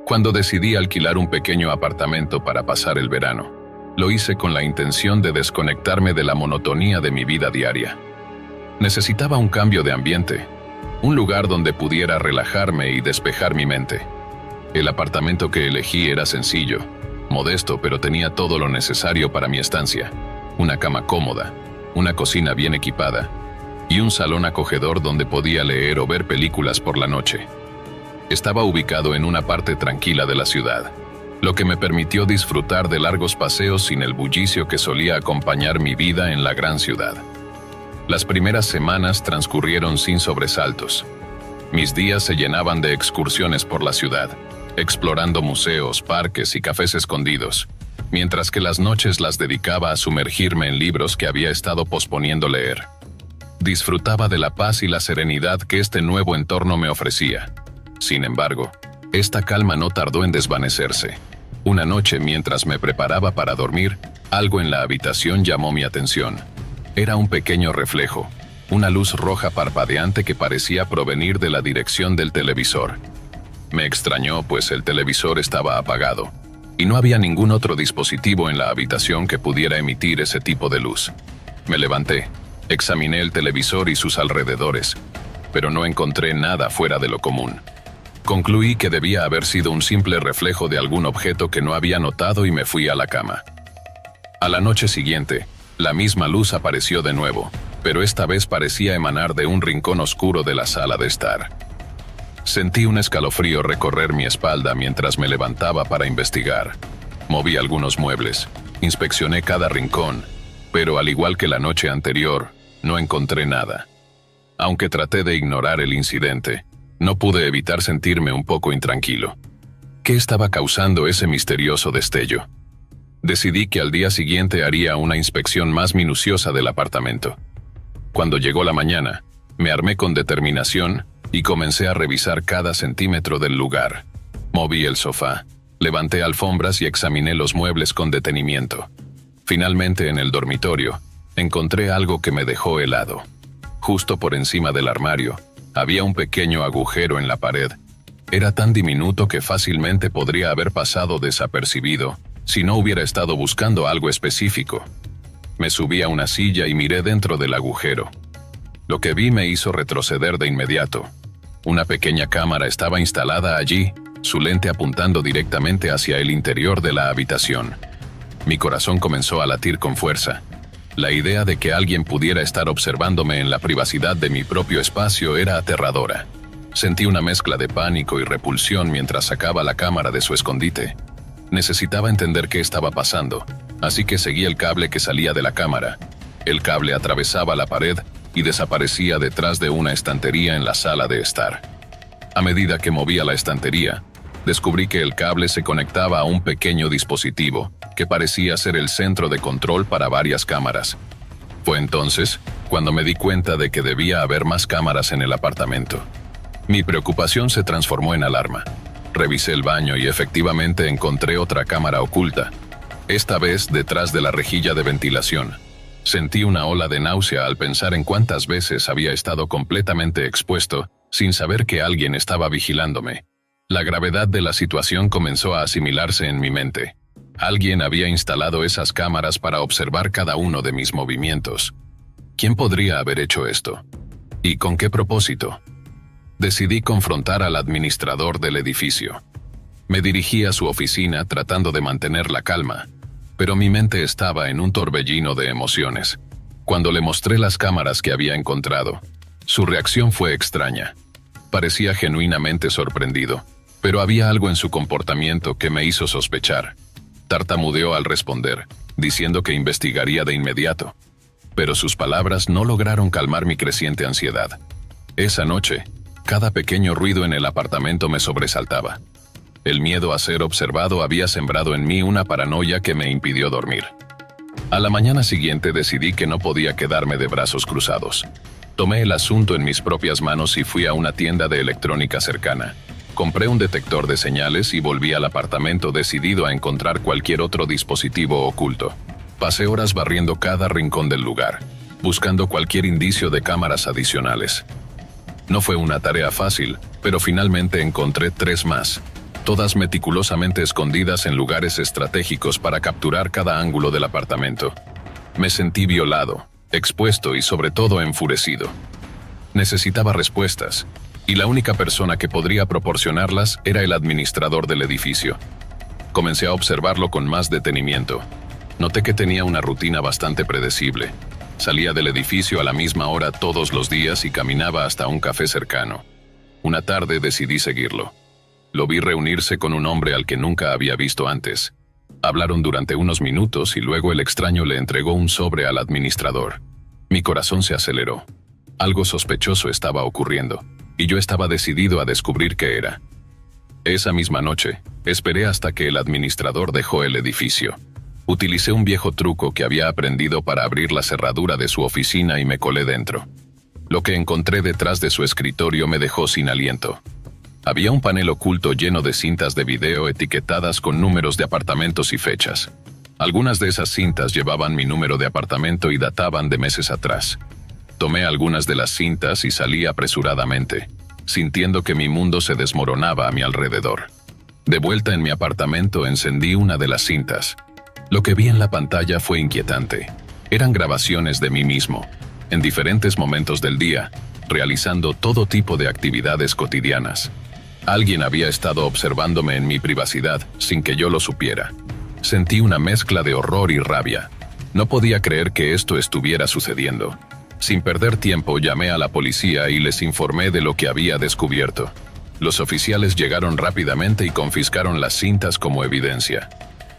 Cuando decidí alquilar un pequeño apartamento para pasar el verano, lo hice con la intención de desconectarme de la monotonía de mi vida diaria. Necesitaba un cambio de ambiente, un lugar donde pudiera relajarme y despejar mi mente. El apartamento que elegí era sencillo, modesto, pero tenía todo lo necesario para mi estancia: una cama cómoda, una cocina bien equipada y un salón acogedor donde podía leer o ver películas por la noche. Estaba ubicado en una parte tranquila de la ciudad, lo que me permitió disfrutar de largos paseos sin el bullicio que solía acompañar mi vida en la gran ciudad. Las primeras semanas transcurrieron sin sobresaltos. Mis días se llenaban de excursiones por la ciudad, explorando museos, parques y cafés escondidos, mientras que las noches las dedicaba a sumergirme en libros que había estado posponiendo leer. Disfrutaba de la paz y la serenidad que este nuevo entorno me ofrecía. Sin embargo, esta calma no tardó en desvanecerse. Una noche, mientras me preparaba para dormir, algo en la habitación llamó mi atención. Era un pequeño reflejo, una luz roja parpadeante que parecía provenir de la dirección del televisor. Me extrañó, pues el televisor estaba apagado, y no había ningún otro dispositivo en la habitación que pudiera emitir ese tipo de luz. Me levanté, examiné el televisor y sus alrededores, pero no encontré nada fuera de lo común. Concluí que debía haber sido un simple reflejo de algún objeto que no había notado y me fui a la cama. A la noche siguiente, la misma luz apareció de nuevo, pero esta vez parecía emanar de un rincón oscuro de la sala de estar. Sentí un escalofrío recorrer mi espalda mientras me levantaba para investigar. Moví algunos muebles, inspeccioné cada rincón, pero al igual que la noche anterior, no encontré nada. Aunque traté de ignorar el incidente, no pude evitar sentirme un poco intranquilo. ¿Qué estaba causando ese misterioso destello? Decidí que al día siguiente haría una inspección más minuciosa del apartamento. Cuando llegó la mañana, me armé con determinación y comencé a revisar cada centímetro del lugar. Moví el sofá, levanté alfombras y examiné los muebles con detenimiento. Finalmente, en el dormitorio, encontré algo que me dejó helado. Justo por encima del armario, había un pequeño agujero en la pared. Era tan diminuto que fácilmente podría haber pasado desapercibido si no hubiera estado buscando algo específico. Me subí a una silla y miré dentro del agujero. Lo que vi me hizo retroceder de inmediato. Una pequeña cámara estaba instalada allí, su lente apuntando directamente hacia el interior de la habitación. Mi corazón comenzó a latir con fuerza. La idea de que alguien pudiera estar observándome en la privacidad de mi propio espacio era aterradora. Sentí una mezcla de pánico y repulsión mientras sacaba la cámara de su escondite. Necesitaba entender qué estaba pasando, así que seguí el cable que salía de la cámara. El cable atravesaba la pared y desaparecía detrás de una estantería en la sala de estar. A medida que movía la estantería, descubrí que el cable se conectaba a un pequeño dispositivo que parecía ser el centro de control para varias cámaras. Fue entonces cuando me di cuenta de que debía haber más cámaras en el apartamento. Mi preocupación se transformó en alarma. Revisé el baño y efectivamente encontré otra cámara oculta, esta vez detrás de la rejilla de ventilación. Sentí una ola de náusea al pensar en cuántas veces había estado completamente expuesto sin saber que alguien estaba vigilándome. La gravedad de la situación comenzó a asimilarse en mi mente. Alguien había instalado esas cámaras para observar cada uno de mis movimientos. ¿Quién podría haber hecho esto? ¿Y con qué propósito? Decidí confrontar al administrador del edificio. Me dirigí a su oficina tratando de mantener la calma, pero mi mente estaba en un torbellino de emociones. Cuando le mostré las cámaras que había encontrado, su reacción fue extraña. Parecía genuinamente sorprendido, pero había algo en su comportamiento que me hizo sospechar. Tartamudeó al responder, diciendo que investigaría de inmediato, pero sus palabras no lograron calmar mi creciente ansiedad. Esa noche, cada pequeño ruido en el apartamento me sobresaltaba. El miedo a ser observado había sembrado en mí una paranoia que me impidió dormir. A la mañana siguiente decidí que no podía quedarme de brazos cruzados. Tomé el asunto en mis propias manos y fui a una tienda de electrónica cercana. Compré un detector de señales y volví al apartamento decidido a encontrar cualquier otro dispositivo oculto. Pasé horas barriendo cada rincón del lugar, buscando cualquier indicio de cámaras adicionales. No fue una tarea fácil, pero finalmente encontré 3 más. todas meticulosamente escondidas en lugares estratégicos para capturar cada ángulo del apartamento. Me sentí violado, expuesto y sobre todo enfurecido. Necesitaba respuestas, y la única persona que podría proporcionarlas era el administrador del edificio. Comencé a observarlo con más detenimiento. Noté que tenía una rutina bastante predecible. Salía del edificio a la misma hora todos los días y caminaba hasta un café cercano. Una tarde decidí seguirlo. Lo vi reunirse con un hombre al que nunca había visto antes. Hablaron durante unos minutos y luego el extraño le entregó un sobre al administrador. Mi corazón se aceleró. Algo sospechoso estaba ocurriendo, y yo estaba decidido a descubrir qué era. Esa misma noche, esperé hasta que el administrador dejó el edificio. Utilicé un viejo truco que había aprendido para abrir la cerradura de su oficina y me colé dentro. Lo que encontré detrás de su escritorio me dejó sin aliento. Había un panel oculto lleno de cintas de video etiquetadas con números de apartamentos y fechas. Algunas de esas cintas llevaban mi número de apartamento y databan de meses atrás. Tomé algunas de las cintas y salí apresuradamente, sintiendo que mi mundo se desmoronaba a mi alrededor. De vuelta en mi apartamento encendí una de las cintas. Lo que vi en la pantalla fue inquietante. Eran grabaciones de mí mismo, en diferentes momentos del día, realizando todo tipo de actividades cotidianas. Alguien había estado observándome en mi privacidad sin que yo lo supiera. Sentí una mezcla de horror y rabia. No podía creer que esto estuviera sucediendo. Sin perder tiempo llamé a la policía y les informé de lo que había descubierto. Los oficiales llegaron rápidamente y confiscaron las cintas como evidencia.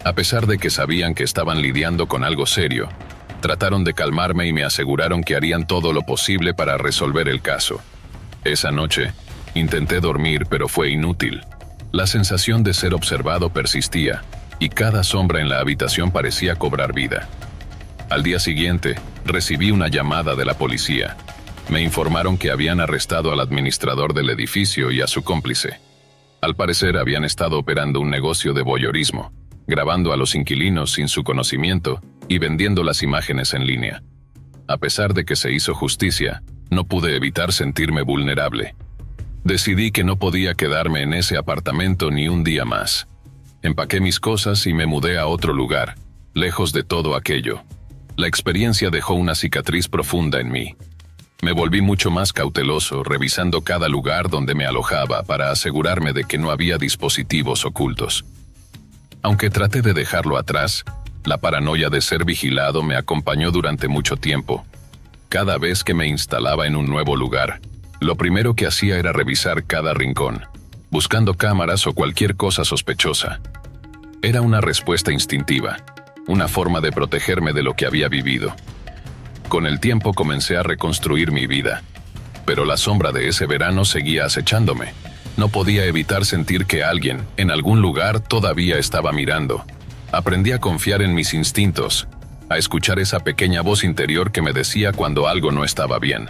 A pesar de que sabían que estaban lidiando con algo serio, trataron de calmarme y me aseguraron que harían todo lo posible para resolver el caso. Esa noche, intenté dormir, pero fue inútil. La sensación de ser observado persistía, y cada sombra en la habitación parecía cobrar vida. Al día siguiente, recibí una llamada de la policía. Me informaron que habían arrestado al administrador del edificio y a su cómplice. Al parecer habían estado operando un negocio de voyeurismo, grabando a los inquilinos sin su conocimiento y vendiendo las imágenes en línea. A pesar de que se hizo justicia, no pude evitar sentirme vulnerable. Decidí que no podía quedarme en ese apartamento ni un día más. Empaqué mis cosas y me mudé a otro lugar, lejos de todo aquello. La experiencia dejó una cicatriz profunda en mí. Me volví mucho más cauteloso, revisando cada lugar donde me alojaba para asegurarme de que no había dispositivos ocultos. Aunque traté de dejarlo atrás, la paranoia de ser vigilado me acompañó durante mucho tiempo. Cada vez que me instalaba en un nuevo lugar, lo primero que hacía era revisar cada rincón, buscando cámaras o cualquier cosa sospechosa. Era una respuesta instintiva, una forma de protegerme de lo que había vivido. Con el tiempo comencé a reconstruir mi vida, pero la sombra de ese verano seguía acechándome. No podía evitar sentir que alguien, en algún lugar, todavía estaba mirando. Aprendí a confiar en mis instintos, a escuchar esa pequeña voz interior que me decía cuando algo no estaba bien.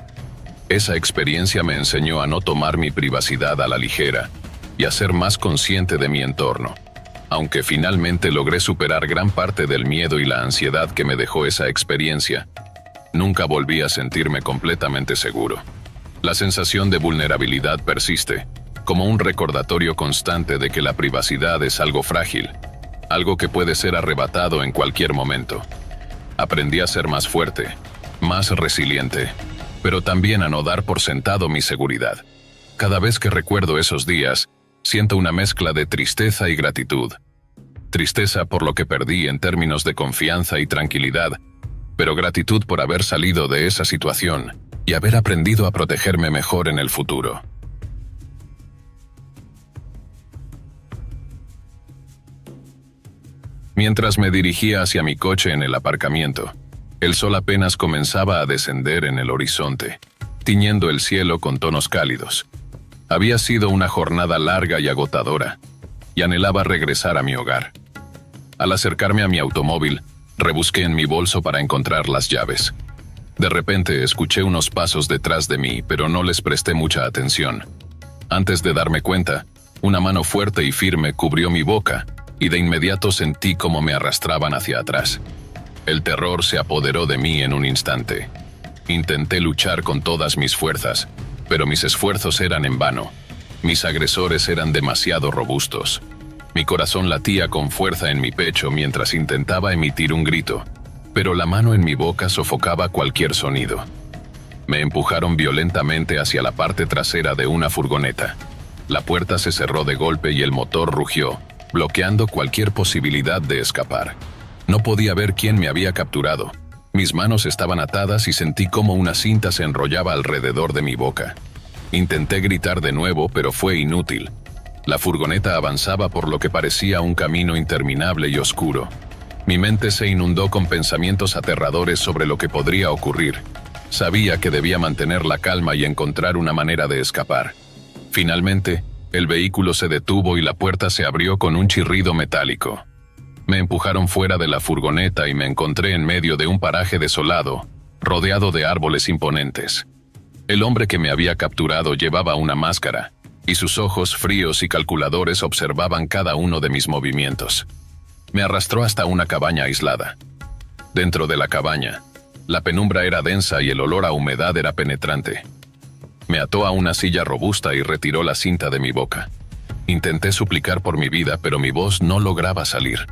Esa experiencia me enseñó a no tomar mi privacidad a la ligera y a ser más consciente de mi entorno. Aunque finalmente logré superar gran parte del miedo y la ansiedad que me dejó esa experiencia, nunca volví a sentirme completamente seguro. La sensación de vulnerabilidad persiste, como un recordatorio constante de que la privacidad es algo frágil, algo que puede ser arrebatado en cualquier momento. Aprendí a ser más fuerte, más resiliente, pero también a no dar por sentado mi seguridad. Cada vez que recuerdo esos días, siento una mezcla de tristeza y gratitud. Tristeza por lo que perdí en términos de confianza y tranquilidad, pero gratitud por haber salido de esa situación y haber aprendido a protegerme mejor en el futuro. Mientras me dirigía hacia mi coche en el aparcamiento, el sol apenas comenzaba a descender en el horizonte, tiñendo el cielo con tonos cálidos. Había sido una jornada larga y agotadora, y anhelaba regresar a mi hogar. Al acercarme a mi automóvil, rebusqué en mi bolso para encontrar las llaves. De repente escuché unos pasos detrás de mí, pero no les presté mucha atención. Antes de darme cuenta, una mano fuerte y firme cubrió mi boca, y de inmediato sentí cómo me arrastraban hacia atrás. El terror se apoderó de mí en un instante. Intenté luchar con todas mis fuerzas, pero mis esfuerzos eran en vano. Mis agresores eran demasiado robustos. Mi corazón latía con fuerza en mi pecho mientras intentaba emitir un grito, pero la mano en mi boca sofocaba cualquier sonido. Me empujaron violentamente hacia la parte trasera de una furgoneta. La puerta se cerró de golpe y el motor rugió, bloqueando cualquier posibilidad de escapar. No podía ver quién me había capturado. Mis manos estaban atadas y sentí cómo una cinta se enrollaba alrededor de mi boca. Intenté gritar de nuevo, pero fue inútil. La furgoneta avanzaba por lo que parecía un camino interminable y oscuro. Mi mente se inundó con pensamientos aterradores sobre lo que podría ocurrir. Sabía que debía mantener la calma y encontrar una manera de escapar. Finalmente, el vehículo se detuvo y la puerta se abrió con un chirrido metálico. Me empujaron fuera de la furgoneta y me encontré en medio de un paraje desolado, rodeado de árboles imponentes. El hombre que me había capturado llevaba una máscara, y sus ojos fríos y calculadores observaban cada uno de mis movimientos. Me arrastró hasta una cabaña aislada. Dentro de la cabaña, la penumbra era densa y el olor a humedad era penetrante. Me ató a una silla robusta y retiró la cinta de mi boca. Intenté suplicar por mi vida, pero mi voz no lograba salir.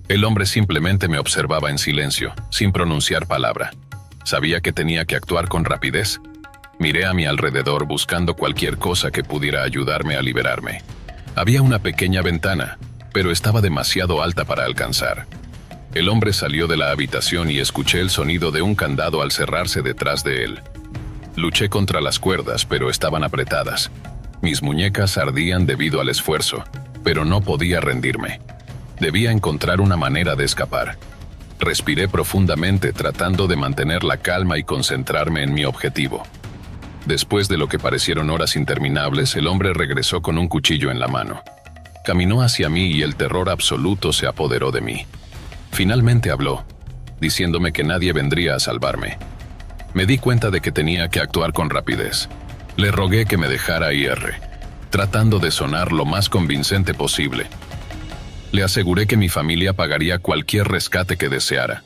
El hombre simplemente me observaba en silencio, sin pronunciar palabra. Sabía que tenía que actuar con rapidez. Miré a mi alrededor buscando cualquier cosa que pudiera ayudarme a liberarme. Había una pequeña ventana, pero estaba demasiado alta para alcanzar. El hombre salió de la habitación y escuché el sonido de un candado al cerrarse detrás de él. Luché contra las cuerdas, pero estaban apretadas. Mis muñecas ardían debido al esfuerzo, pero no podía rendirme. Debía encontrar una manera de escapar. Respiré profundamente tratando de mantener la calma y concentrarme en mi objetivo. Después de lo que parecieron horas interminables, el hombre regresó con un cuchillo en la mano. Caminó hacia mí y el terror absoluto se apoderó de mí. Finalmente habló, diciéndome que nadie vendría a salvarme. Me di cuenta de que tenía que actuar con rapidez. Le rogué que me dejara ir, tratando de sonar lo más convincente posible. Le aseguré que mi familia pagaría cualquier rescate que deseara.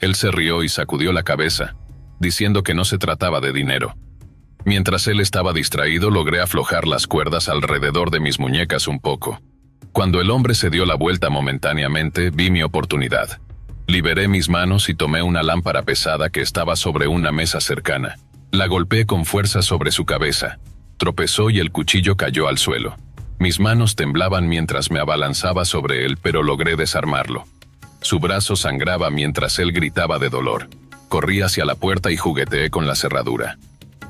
Él se rió y sacudió la cabeza, diciendo que no se trataba de dinero. Mientras él estaba distraído, logré aflojar las cuerdas alrededor de mis muñecas un poco. Cuando el hombre se dio la vuelta momentáneamente, vi mi oportunidad. Liberé mis manos y tomé una lámpara pesada que estaba sobre una mesa cercana. La golpeé con fuerza sobre su cabeza. Tropezó y el cuchillo cayó al suelo. Mis manos temblaban mientras me abalanzaba sobre él, pero logré desarmarlo. Su brazo sangraba mientras él gritaba de dolor. Corrí hacia la puerta y jugueteé con la cerradura.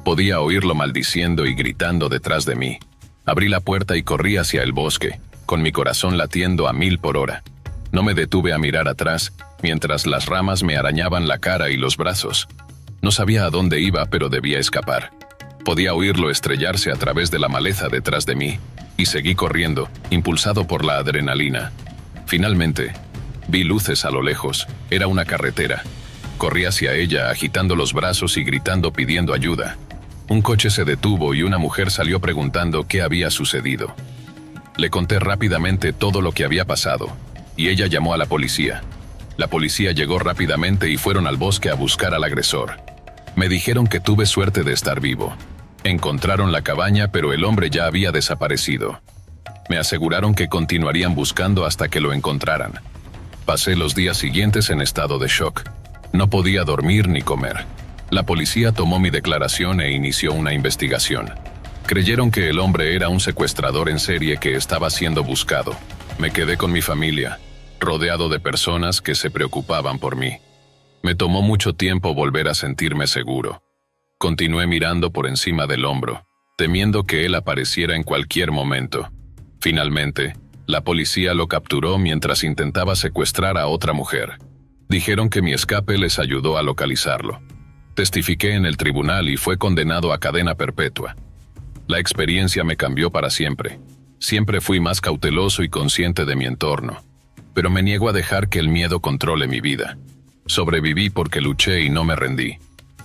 Podía oírlo maldiciendo y gritando detrás de mí. Abrí la puerta y corrí hacia el bosque, con mi corazón latiendo a 1000 por hora. No me detuve a mirar atrás, mientras las ramas me arañaban la cara y los brazos. No sabía a dónde iba, pero debía escapar. Podía oírlo estrellarse a través de la maleza detrás de mí, y seguí corriendo, impulsado por la adrenalina. Finalmente, vi luces a lo lejos. Era una carretera. Corrí hacia ella, agitando los brazos y gritando pidiendo ayuda. Un coche se detuvo y una mujer salió preguntando qué había sucedido. Le conté rápidamente todo lo que había pasado, y ella llamó a la policía. La policía llegó rápidamente y fueron al bosque a buscar al agresor. Me dijeron que tuve suerte de estar vivo. Encontraron la cabaña, pero el hombre ya había desaparecido. Me aseguraron que continuarían buscando hasta que lo encontraran. Pasé los días siguientes en estado de shock. No podía dormir ni comer. La policía tomó mi declaración e inició una investigación. Creyeron que el hombre era un secuestrador en serie que estaba siendo buscado. Me quedé con mi familia, rodeado de personas que se preocupaban por mí. Me tomó mucho tiempo volver a sentirme seguro. Continué mirando por encima del hombro, temiendo que él apareciera en cualquier momento. Finalmente, la policía lo capturó mientras intentaba secuestrar a otra mujer. Dijeron que mi escape les ayudó a localizarlo. Testifiqué en el tribunal y fue condenado a cadena perpetua. La experiencia me cambió para siempre. Siempre fui más cauteloso y consciente de mi entorno. Pero me niego a dejar que el miedo controle mi vida. Sobreviví porque luché y no me rendí.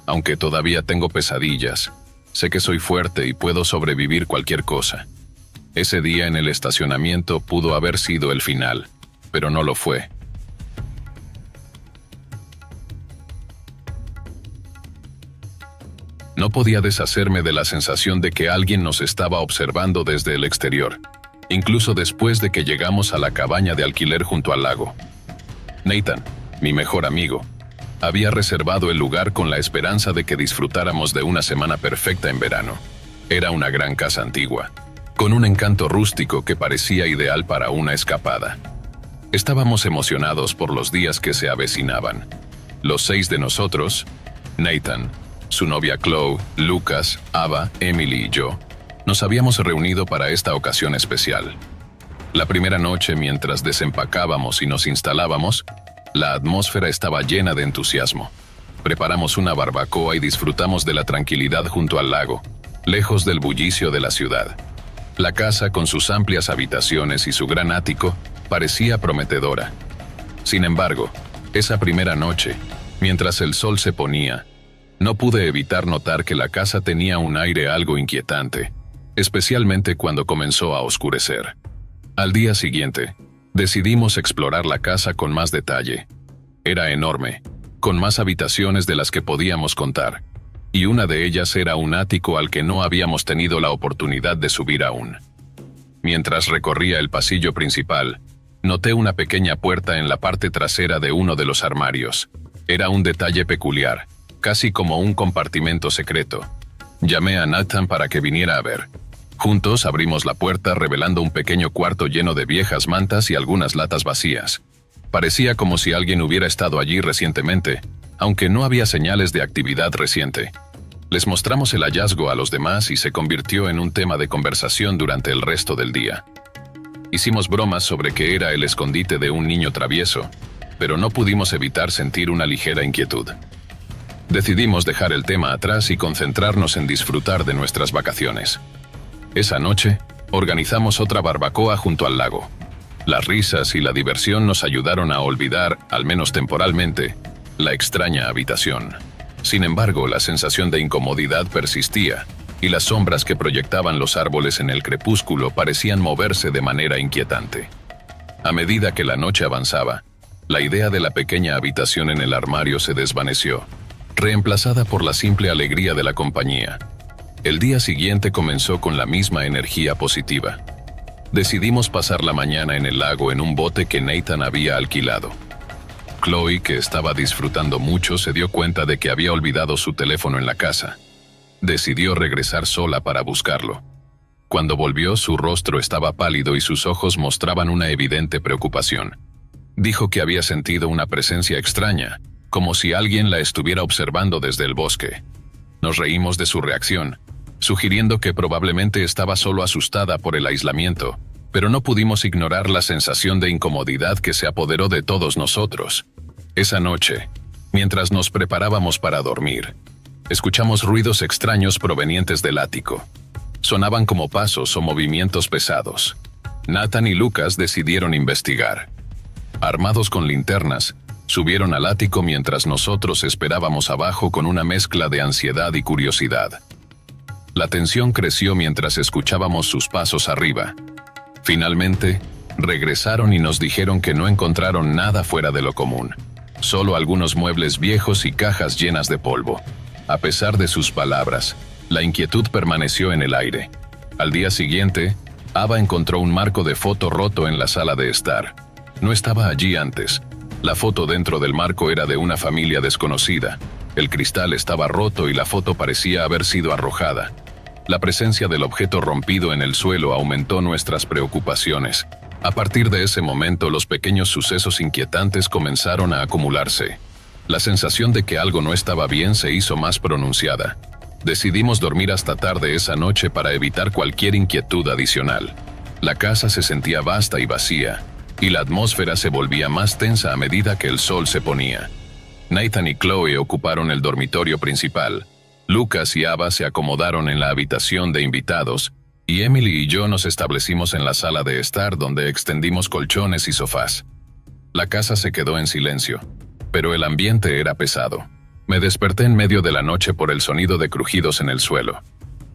Aunque todavía tengo pesadillas, sé que soy fuerte y puedo sobrevivir cualquier cosa. Ese día en el estacionamiento pudo haber sido el final, pero no lo fue. No podía deshacerme de la sensación de que alguien nos estaba observando desde el exterior. incluso después de que llegamos a la cabaña de alquiler junto al lago. Nathan, mi mejor amigo, había reservado el lugar con la esperanza de que disfrutáramos de una semana perfecta en verano. Era una gran casa antigua, con un encanto rústico que parecía ideal para una escapada. Estábamos emocionados por los días que se avecinaban. Los 6 de nosotros, Nathan, su novia Chloe, Lucas, Ava, Emily y yo, nos habíamos reunido para esta ocasión especial. La primera noche, mientras desempacábamos y nos instalábamos, la atmósfera estaba llena de entusiasmo. Preparamos una barbacoa y disfrutamos de la tranquilidad junto al lago, lejos del bullicio de la ciudad. La casa, con sus amplias habitaciones y su gran ático, parecía prometedora. Sin embargo, esa primera noche, mientras el sol se ponía, no pude evitar notar que la casa tenía un aire algo inquietante, especialmente cuando comenzó a oscurecer. Al día siguiente, decidimos explorar la casa con más detalle. Era enorme, con más habitaciones de las que podíamos contar, y una de ellas era un ático al que no habíamos tenido la oportunidad de subir aún. Mientras recorría el pasillo principal, noté una pequeña puerta en la parte trasera de uno de los armarios. Era un detalle peculiar, casi como un compartimento secreto. Llamé a Nathan para que viniera a ver. Juntos abrimos la puerta, revelando un pequeño cuarto lleno de viejas mantas y algunas latas vacías. Parecía como si alguien hubiera estado allí recientemente, aunque no había señales de actividad reciente. Les mostramos el hallazgo a los demás y se convirtió en un tema de conversación durante el resto del día. Hicimos bromas sobre que era el escondite de un niño travieso, pero no pudimos evitar sentir una ligera inquietud. Decidimos dejar el tema atrás y concentrarnos en disfrutar de nuestras vacaciones. Esa noche, organizamos otra barbacoa junto al lago. Las risas y la diversión nos ayudaron a olvidar, al menos temporalmente, la extraña habitación. Sin embargo, la sensación de incomodidad persistía, y las sombras que proyectaban los árboles en el crepúsculo parecían moverse de manera inquietante. A medida que la noche avanzaba, la idea de la pequeña habitación en el armario se desvaneció, reemplazada por la simple alegría de la compañía. El día siguiente comenzó con la misma energía positiva. Decidimos pasar la mañana en el lago en un bote que Nathan había alquilado. Chloe, que estaba disfrutando mucho, se dio cuenta de que había olvidado su teléfono en la casa. Decidió regresar sola para buscarlo. Cuando volvió, su rostro estaba pálido y sus ojos mostraban una evidente preocupación. Dijo que había sentido una presencia extraña, como si alguien la estuviera observando desde el bosque. Nos reímos de su reacción, sugiriendo que probablemente estaba solo asustada por el aislamiento, pero no pudimos ignorar la sensación de incomodidad que se apoderó de todos nosotros. Esa noche, mientras nos preparábamos para dormir, escuchamos ruidos extraños provenientes del ático. Sonaban como pasos o movimientos pesados. Nathan y Lucas decidieron investigar. Armados con linternas, subieron al ático mientras nosotros esperábamos abajo con una mezcla de ansiedad y curiosidad. La tensión creció mientras escuchábamos sus pasos arriba. Finalmente, regresaron y nos dijeron que no encontraron nada fuera de lo común, solo algunos muebles viejos y cajas llenas de polvo. A pesar de sus palabras, la inquietud permaneció en el aire. Al día siguiente, Ava encontró un marco de foto roto en la sala de estar. No estaba allí antes. La foto dentro del marco era de una familia desconocida. El cristal estaba roto y la foto parecía haber sido arrojada. La presencia del objeto rompido en el suelo aumentó nuestras preocupaciones. A partir de ese momento, los pequeños sucesos inquietantes comenzaron a acumularse. La sensación de que algo no estaba bien se hizo más pronunciada. Decidimos dormir hasta tarde esa noche para evitar cualquier inquietud adicional. La casa se sentía vasta y vacía, y la atmósfera se volvía más tensa a medida que el sol se ponía. Nathan y Chloe ocuparon el dormitorio principal. Lucas y Ava se acomodaron en la habitación de invitados, y Emily y yo nos establecimos en la sala de estar donde extendimos colchones y sofás. La casa se quedó en silencio, pero el ambiente era pesado. Me desperté en medio de la noche por el sonido de crujidos en el suelo.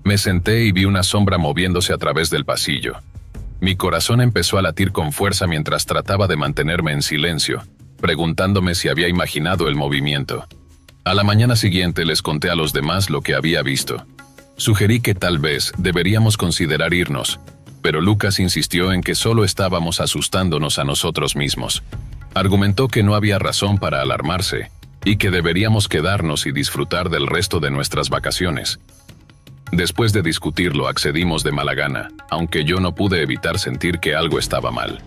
Me senté y vi una sombra moviéndose a través del pasillo. Mi corazón empezó a latir con fuerza mientras trataba de mantenerme en silencio, preguntándome si había imaginado el movimiento. A la mañana siguiente les conté a los demás lo que había visto. Sugerí que tal vez deberíamos considerar irnos, pero Lucas insistió en que solo estábamos asustándonos a nosotros mismos. Argumentó que no había razón para alarmarse y que deberíamos quedarnos y disfrutar del resto de nuestras vacaciones. Después de discutirlo, accedimos de mala gana, aunque yo no pude evitar sentir que algo estaba mal.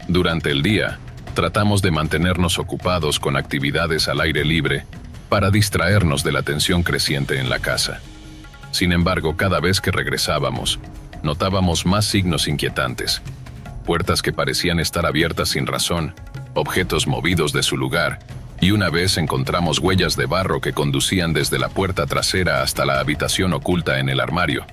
Durante el día, tratamos de mantenernos ocupados con actividades al aire libre para distraernos de la tensión creciente en la casa. Sin embargo, cada vez que regresábamos, notábamos más signos inquietantes. Puertas que parecían estar abiertas sin razón, objetos movidos de su lugar, y una vez encontramos huellas de barro que conducían desde la puerta trasera hasta la habitación oculta en el armario.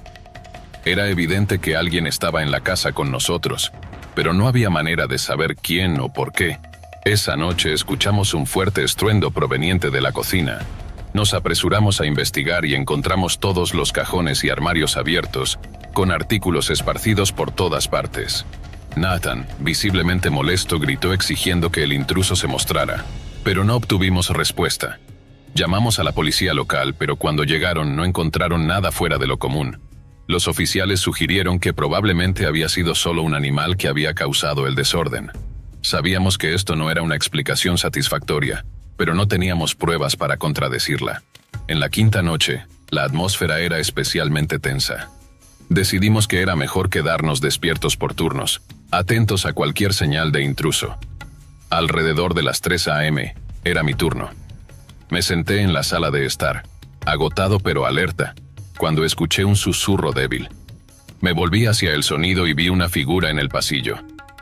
Era evidente que alguien estaba en la casa con nosotros, pero no había manera de saber quién o por qué. Esa noche escuchamos un fuerte estruendo proveniente de la cocina. Nos apresuramos a investigar y encontramos todos los cajones y armarios abiertos, con artículos esparcidos por todas partes. Nathan, visiblemente molesto, gritó exigiendo que el intruso se mostrara, pero no obtuvimos respuesta. Llamamos a la policía local, pero cuando llegaron no encontraron nada fuera de lo común. Los oficiales sugirieron que probablemente había sido solo un animal que había causado el desorden. Sabíamos que esto no era una explicación satisfactoria, pero no teníamos pruebas para contradecirla. En la quinta noche, la atmósfera era especialmente tensa. Decidimos que era mejor quedarnos despiertos por turnos, atentos a cualquier señal de intruso. Alrededor de las 3 a.m., era mi turno. Me senté en la sala de estar, agotado pero alerta, cuando escuché un susurro débil. Me volví hacia el sonido y vi una figura en el pasillo.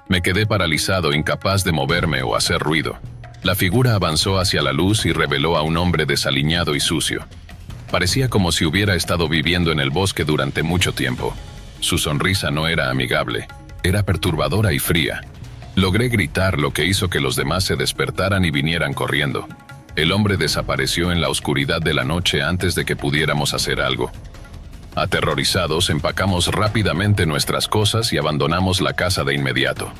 Me quedé paralizado, incapaz de moverme o hacer ruido. La figura avanzó hacia la luz y reveló a un hombre desaliñado y sucio. Parecía como si hubiera estado viviendo en el bosque durante mucho tiempo. Su sonrisa no era amigable, era perturbadora y fría. Logré gritar, lo que hizo que los demás se despertaran y vinieran corriendo. El hombre desapareció en la oscuridad de la noche antes de que pudiéramos hacer algo. Aterrorizados, empacamos rápidamente nuestras cosas y abandonamos la casa de inmediato.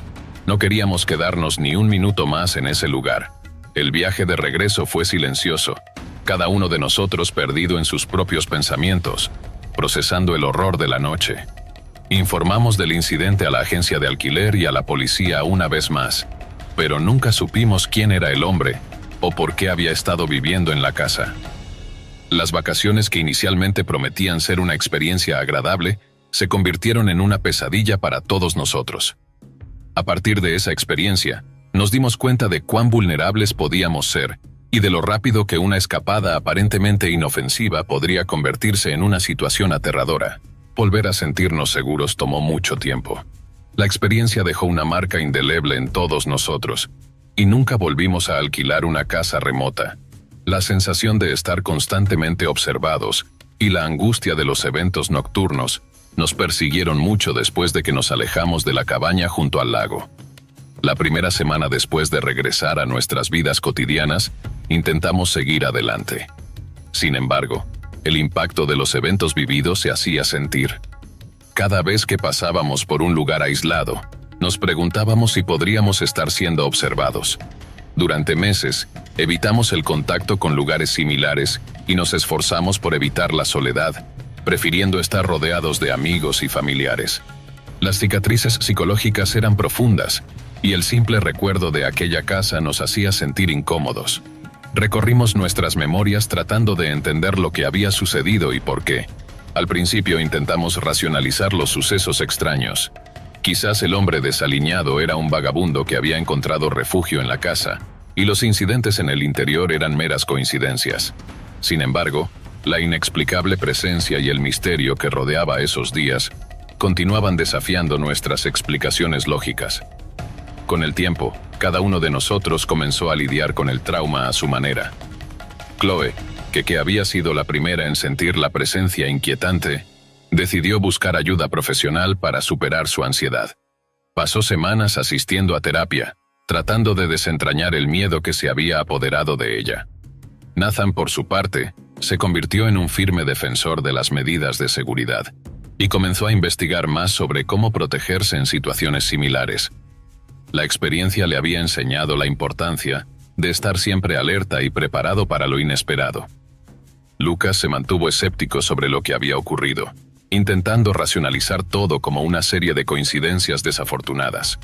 No queríamos quedarnos ni un minuto más en ese lugar. El viaje de regreso fue silencioso, cada uno de nosotros perdido en sus propios pensamientos, procesando el horror de la noche. Informamos del incidente a la agencia de alquiler y a la policía una vez más, pero nunca supimos quién era el hombre o por qué había estado viviendo en la casa. Las vacaciones, que inicialmente prometían ser una experiencia agradable, se convirtieron en una pesadilla para todos nosotros. A partir de esa experiencia, nos dimos cuenta de cuán vulnerables podíamos ser y de lo rápido que una escapada aparentemente inofensiva podría convertirse en una situación aterradora. Volver a sentirnos seguros tomó mucho tiempo. La experiencia dejó una marca indeleble en todos nosotros, y nunca volvimos a alquilar una casa remota. La sensación de estar constantemente observados y la angustia de los eventos nocturnos nos persiguieron mucho después de que nos alejamos de la cabaña junto al lago. La primera semana después de regresar a nuestras vidas cotidianas, intentamos seguir adelante. Sin embargo, el impacto de los eventos vividos se hacía sentir. Cada vez que pasábamos por un lugar aislado, nos preguntábamos si podríamos estar siendo observados. Durante meses, evitamos el contacto con lugares similares y nos esforzamos por evitar la soledad, prefiriendo estar rodeados de amigos y familiares. Las cicatrices psicológicas eran profundas, y el simple recuerdo de aquella casa nos hacía sentir incómodos. Recorrimos nuestras memorias tratando de entender lo que había sucedido y por qué. Al principio intentamos racionalizar los sucesos extraños. Quizás el hombre desaliñado era un vagabundo que había encontrado refugio en la casa, y los incidentes en el interior eran meras coincidencias. Sin embargo, la inexplicable presencia y el misterio que rodeaba esos días continuaban desafiando nuestras explicaciones lógicas. Con el tiempo, cada uno de nosotros comenzó a lidiar con el trauma a su manera. Chloe, que había sido la primera en sentir la presencia inquietante, decidió buscar ayuda profesional para superar su ansiedad. Pasó semanas asistiendo a terapia, tratando de desentrañar el miedo que se había apoderado de ella. Nathan, por su parte, se convirtió en un firme defensor de las medidas de seguridad y comenzó a investigar más sobre cómo protegerse en situaciones similares. La experiencia le había enseñado la importancia de estar siempre alerta y preparado para lo inesperado. Lucas se mantuvo escéptico sobre lo que había ocurrido, intentando racionalizar todo como una serie de coincidencias desafortunadas.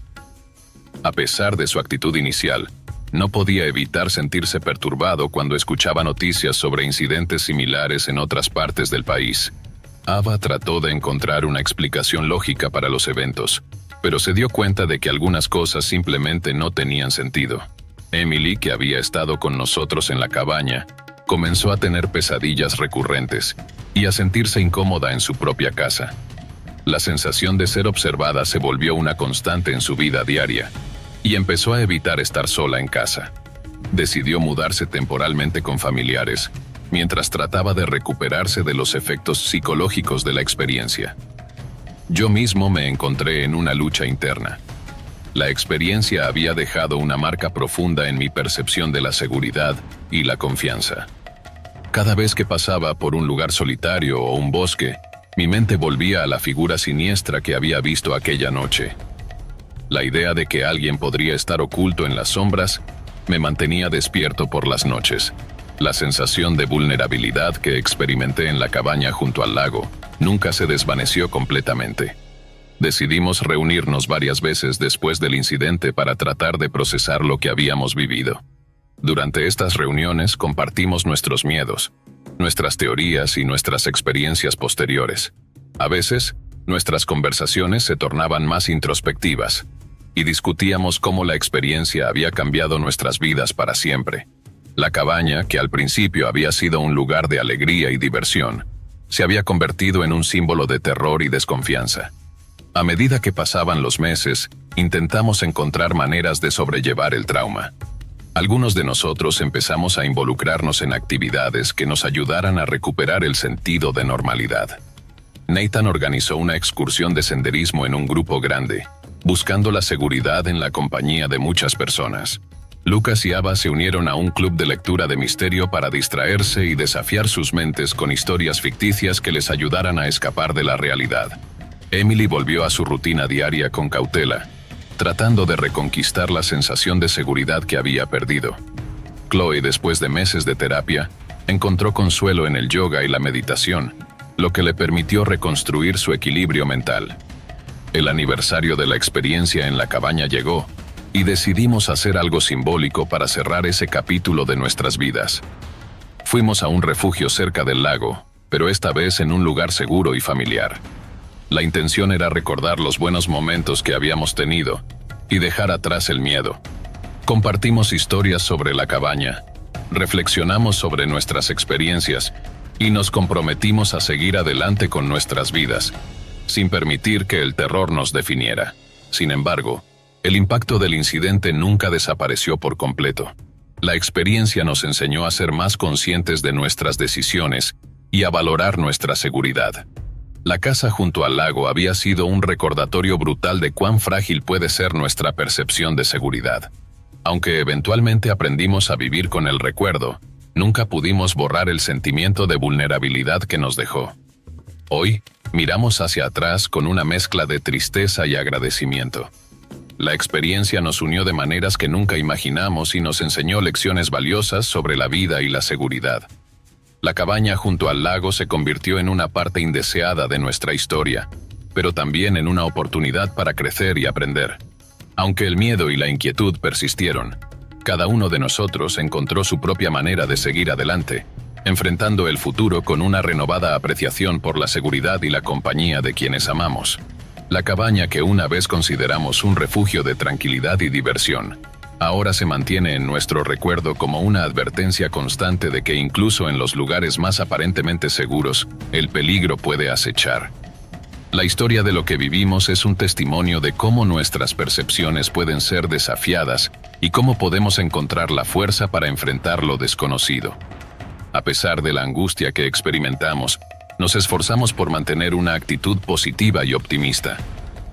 A pesar de su actitud inicial, no podía evitar sentirse perturbado cuando escuchaba noticias sobre incidentes similares en otras partes del país. Ava trató de encontrar una explicación lógica para los eventos, pero se dio cuenta de que algunas cosas simplemente no tenían sentido. Emily, que había estado con nosotros en la cabaña, comenzó a tener pesadillas recurrentes y a sentirse incómoda en su propia casa. La sensación de ser observada se volvió una constante en su vida diaria y empezó a evitar estar sola en casa. Decidió mudarse temporalmente con familiares, mientras trataba de recuperarse de los efectos psicológicos de la experiencia. Yo mismo me encontré en una lucha interna. La experiencia había dejado una marca profunda en mi percepción de la seguridad y la confianza. Cada vez que pasaba por un lugar solitario o un bosque, mi mente volvía a la figura siniestra que había visto aquella noche. La idea de que alguien podría estar oculto en las sombras me mantenía despierto por las noches. La sensación de vulnerabilidad que experimenté en la cabaña junto al lago nunca se desvaneció completamente. Decidimos reunirnos varias veces después del incidente para tratar de procesar lo que habíamos vivido. Durante estas reuniones compartimos nuestros miedos, nuestras teorías y nuestras experiencias posteriores. A veces, nuestras conversaciones se tornaban más introspectivas y discutíamos cómo la experiencia había cambiado nuestras vidas para siempre. La cabaña, que al principio había sido un lugar de alegría y diversión, se había convertido en un símbolo de terror y desconfianza. A medida que pasaban los meses, intentamos encontrar maneras de sobrellevar el trauma. Algunos de nosotros empezamos a involucrarnos en actividades que nos ayudaran a recuperar el sentido de normalidad. Nathan organizó una excursión de senderismo en un grupo grande, buscando la seguridad en la compañía de muchas personas. Lucas y Ava se unieron a un club de lectura de misterio para distraerse y desafiar sus mentes con historias ficticias que les ayudaran a escapar de la realidad. Emily volvió a su rutina diaria con cautela, tratando de reconquistar la sensación de seguridad que había perdido. Chloe, después de meses de terapia, encontró consuelo en el yoga y la meditación, lo que le permitió reconstruir su equilibrio mental. El aniversario de la experiencia en la cabaña llegó, y decidimos hacer algo simbólico para cerrar ese capítulo de nuestras vidas. Fuimos a un refugio cerca del lago, pero esta vez en un lugar seguro y familiar. La intención era recordar los buenos momentos que habíamos tenido y dejar atrás el miedo. Compartimos historias sobre la cabaña, reflexionamos sobre nuestras experiencias y nos comprometimos a seguir adelante con nuestras vidas, sin permitir que el terror nos definiera. Sin embargo, el impacto del incidente nunca desapareció por completo. La experiencia nos enseñó a ser más conscientes de nuestras decisiones y a valorar nuestra seguridad. La casa junto al lago había sido un recordatorio brutal de cuán frágil puede ser nuestra percepción de seguridad. Aunque eventualmente aprendimos a vivir con el recuerdo, nunca pudimos borrar el sentimiento de vulnerabilidad que nos dejó. Hoy, miramos hacia atrás con una mezcla de tristeza y agradecimiento. La experiencia nos unió de maneras que nunca imaginamos y nos enseñó lecciones valiosas sobre la vida y la seguridad. La cabaña junto al lago se convirtió en una parte indeseada de nuestra historia, pero también en una oportunidad para crecer y aprender. Aunque el miedo y la inquietud persistieron, cada uno de nosotros encontró su propia manera de seguir adelante, enfrentando el futuro con una renovada apreciación por la seguridad y la compañía de quienes amamos. La cabaña que una vez consideramos un refugio de tranquilidad y diversión, ahora se mantiene en nuestro recuerdo como una advertencia constante de que incluso en los lugares más aparentemente seguros, el peligro puede acechar. La historia de lo que vivimos es un testimonio de cómo nuestras percepciones pueden ser desafiadas y cómo podemos encontrar la fuerza para enfrentar lo desconocido. A pesar de la angustia que experimentamos, nos esforzamos por mantener una actitud positiva y optimista.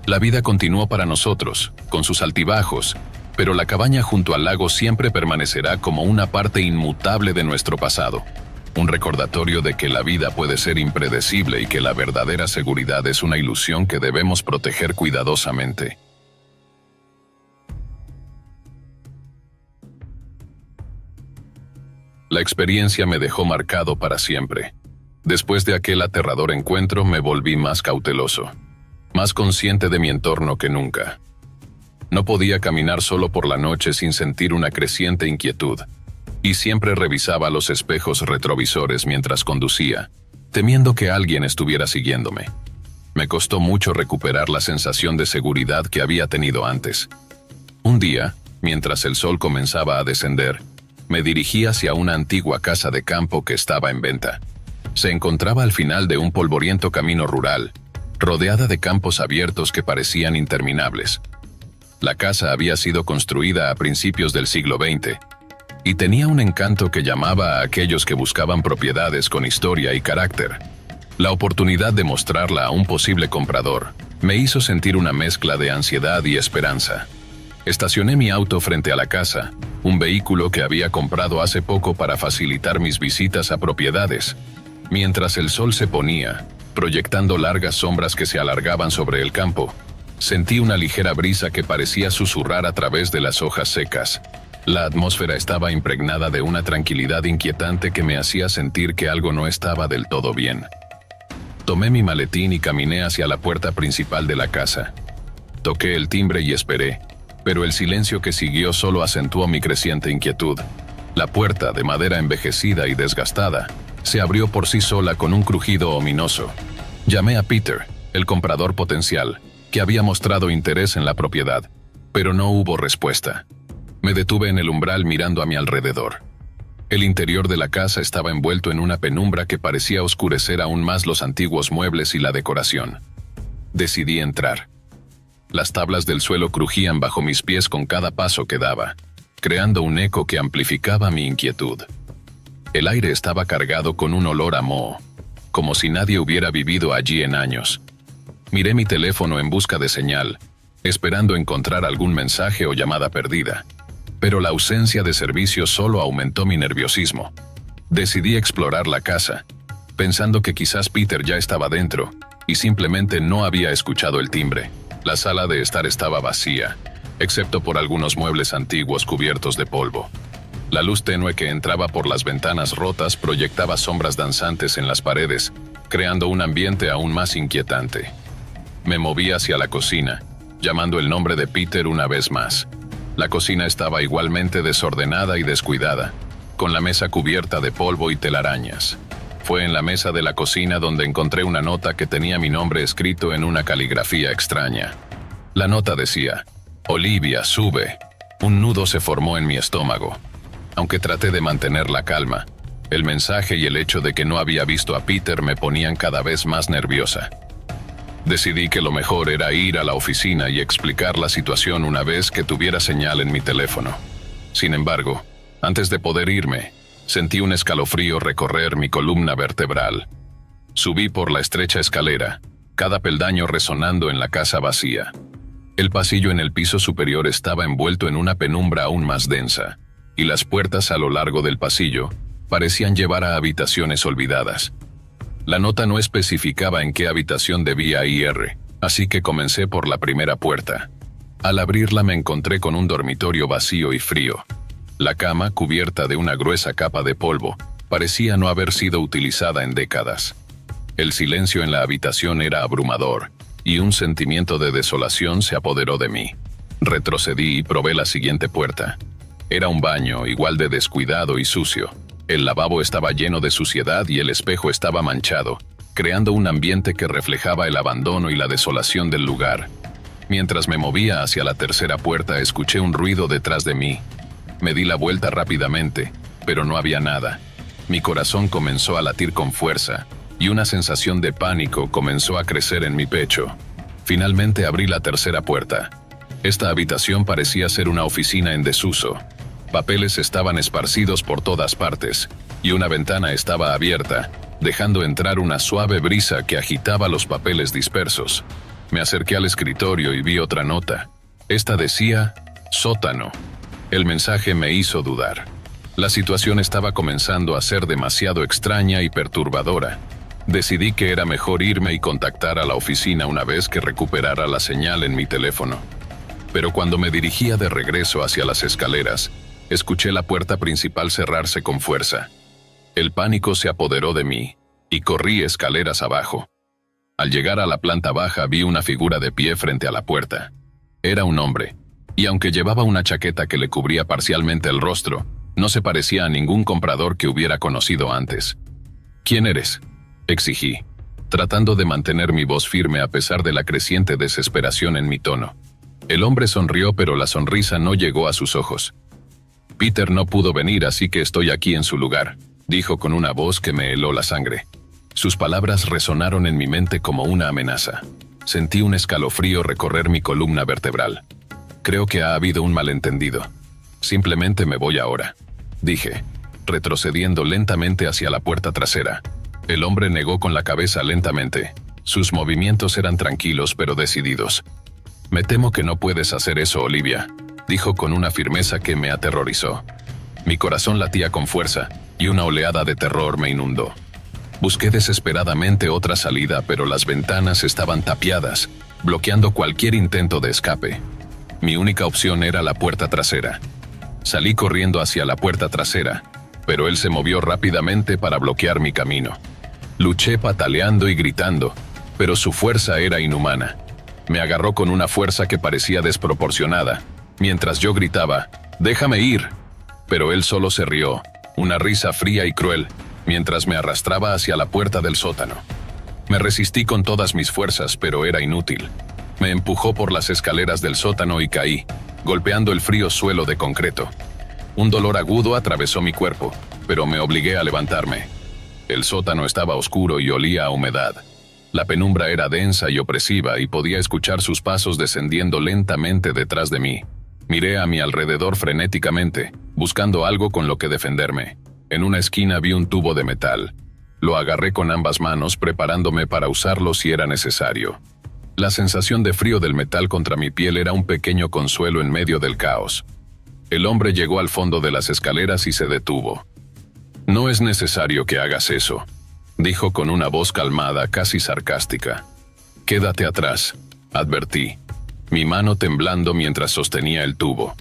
La vida continuó para nosotros, con sus altibajos, pero la cabaña junto al lago siempre permanecerá como una parte inmutable de nuestro pasado. Un recordatorio de que la vida puede ser impredecible y que la verdadera seguridad es una ilusión que debemos proteger cuidadosamente. La experiencia me dejó marcado para siempre. Después de aquel aterrador encuentro me volví más cauteloso, más consciente de mi entorno que nunca. No podía caminar solo por la noche sin sentir una creciente inquietud, y siempre revisaba los espejos retrovisores mientras conducía, temiendo que alguien estuviera siguiéndome. Me costó mucho recuperar la sensación de seguridad que había tenido antes. Un día, mientras el sol comenzaba a descender, me dirigí hacia una antigua casa de campo que estaba en venta. Se encontraba al final de un polvoriento camino rural, rodeada de campos abiertos que parecían interminables. La casa había sido construida a principios del siglo XX y tenía un encanto que llamaba a aquellos que buscaban propiedades con historia y carácter. La oportunidad de mostrarla a un posible comprador me hizo sentir una mezcla de ansiedad y esperanza. Estacioné mi auto frente a la casa, un vehículo que había comprado hace poco para facilitar mis visitas a propiedades. Mientras el sol se ponía, proyectando largas sombras que se alargaban sobre el campo, sentí una ligera brisa que parecía susurrar a través de las hojas secas. La atmósfera estaba impregnada de una tranquilidad inquietante que me hacía sentir que algo no estaba del todo bien. Tomé mi maletín y caminé hacia la puerta principal de la casa. Toqué el timbre y esperé, pero el silencio que siguió solo acentuó mi creciente inquietud. La puerta, de madera envejecida y desgastada, se abrió por sí sola con un crujido ominoso. Llamé a Peter, el comprador potencial, que había mostrado interés en la propiedad, pero no hubo respuesta. Me detuve en el umbral mirando a mi alrededor. El interior de la casa estaba envuelto en una penumbra que parecía oscurecer aún más los antiguos muebles y la decoración. Decidí entrar. Las tablas del suelo crujían bajo mis pies con cada paso que daba, creando un eco que amplificaba mi inquietud. El aire estaba cargado con un olor a moho, como si nadie hubiera vivido allí en años. Miré mi teléfono en busca de señal, esperando encontrar algún mensaje o llamada perdida, pero la ausencia de servicio solo aumentó mi nerviosismo. Decidí explorar la casa, pensando que quizás Peter ya estaba dentro y simplemente no había escuchado el timbre. La sala de estar estaba vacía, excepto por algunos muebles antiguos cubiertos de polvo. La luz tenue que entraba por las ventanas rotas proyectaba sombras danzantes en las paredes, creando un ambiente aún más inquietante. Me moví hacia la cocina, llamando el nombre de Peter una vez más. La cocina estaba igualmente desordenada y descuidada, con la mesa cubierta de polvo y telarañas. Fue en la mesa de la cocina donde encontré una nota que tenía mi nombre escrito en una caligrafía extraña. La nota decía: «Olivia, sube». Un nudo se formó en mi estómago. Aunque traté de mantener la calma, el mensaje y el hecho de que no había visto a Peter me ponían cada vez más nerviosa. Decidí que lo mejor era ir a la oficina y explicar la situación una vez que tuviera señal en mi teléfono. Sin embargo, antes de poder irme, sentí un escalofrío recorrer mi columna vertebral. Subí por la estrecha escalera, cada peldaño resonando en la casa vacía. El pasillo en el piso superior estaba envuelto en una penumbra aún más densa, y las puertas a lo largo del pasillo parecían llevar a habitaciones olvidadas. La nota no especificaba en qué habitación debía ir, así que comencé por la primera puerta. Al abrirla me encontré con un dormitorio vacío y frío. La cama, cubierta de una gruesa capa de polvo, parecía no haber sido utilizada en décadas. El silencio en la habitación era abrumador, y un sentimiento de desolación se apoderó de mí. Retrocedí y probé la siguiente puerta. Era un baño, igual de descuidado y sucio. El lavabo estaba lleno de suciedad y el espejo estaba manchado, creando un ambiente que reflejaba el abandono y la desolación del lugar. Mientras me movía hacia la tercera puerta, escuché un ruido detrás de mí. Me di la vuelta rápidamente, pero no había nada. Mi corazón comenzó a latir con fuerza, y una sensación de pánico comenzó a crecer en mi pecho. Finalmente abrí la tercera puerta. Esta habitación parecía ser una oficina en desuso. Papeles estaban esparcidos por todas partes, y una ventana estaba abierta, dejando entrar una suave brisa que agitaba los papeles dispersos. Me acerqué al escritorio y vi otra nota. Esta decía: «Sótano». El mensaje me hizo dudar. La situación estaba comenzando a ser demasiado extraña y perturbadora. Decidí que era mejor irme y contactar a la oficina una vez que recuperara la señal en mi teléfono. Pero cuando me dirigía de regreso hacia las escaleras, escuché la puerta principal cerrarse con fuerza. El pánico se apoderó de mí, y corrí escaleras abajo. Al llegar a la planta baja vi una figura de pie frente a la puerta. Era un hombre, y aunque llevaba una chaqueta que le cubría parcialmente el rostro, no se parecía a ningún comprador que hubiera conocido antes. ¿Quién eres?, exigí, tratando de mantener mi voz firme a pesar de la creciente desesperación en mi tono. El hombre sonrió, pero la sonrisa no llegó a sus ojos. Peter no pudo venir, así que estoy aquí en su lugar, dijo con una voz que me heló la sangre. Sus palabras resonaron en mi mente como una amenaza. Sentí un escalofrío recorrer mi columna vertebral. Creo que ha habido un malentendido. Simplemente me voy ahora, dije, retrocediendo lentamente hacia la puerta trasera. El hombre negó con la cabeza lentamente. Sus movimientos eran tranquilos pero decididos. Me temo que no puedes hacer eso, Olivia, dijo con una firmeza que me aterrorizó. Mi corazón latía con fuerza y una oleada de terror me inundó. Busqué desesperadamente otra salida, pero las ventanas estaban tapiadas, bloqueando cualquier intento de escape. Mi única opción era la puerta trasera. Salí corriendo hacia la puerta trasera, pero él se movió rápidamente para bloquear mi camino. Luché pataleando y gritando, pero su fuerza era inhumana. Me agarró con una fuerza que parecía desproporcionada, mientras yo gritaba, «¡Déjame ir!». Pero él solo se rió, una risa fría y cruel, mientras me arrastraba hacia la puerta del sótano. Me resistí con todas mis fuerzas, pero era inútil. Me empujó por las escaleras del sótano y caí, golpeando el frío suelo de concreto. Un dolor agudo atravesó mi cuerpo, pero me obligué a levantarme. El sótano estaba oscuro y olía a humedad. La penumbra era densa y opresiva y podía escuchar sus pasos descendiendo lentamente detrás de mí. Miré a mi alrededor frenéticamente, buscando algo con lo que defenderme. En una esquina vi un tubo de metal. Lo agarré con ambas manos, preparándome para usarlo si era necesario. La sensación de frío del metal contra mi piel era un pequeño consuelo en medio del caos. El hombre llegó al fondo de las escaleras y se detuvo. «No es necesario que hagas eso», dijo con una voz calmada, casi sarcástica. «Quédate atrás», advertí, mi mano temblando mientras sostenía el tubo.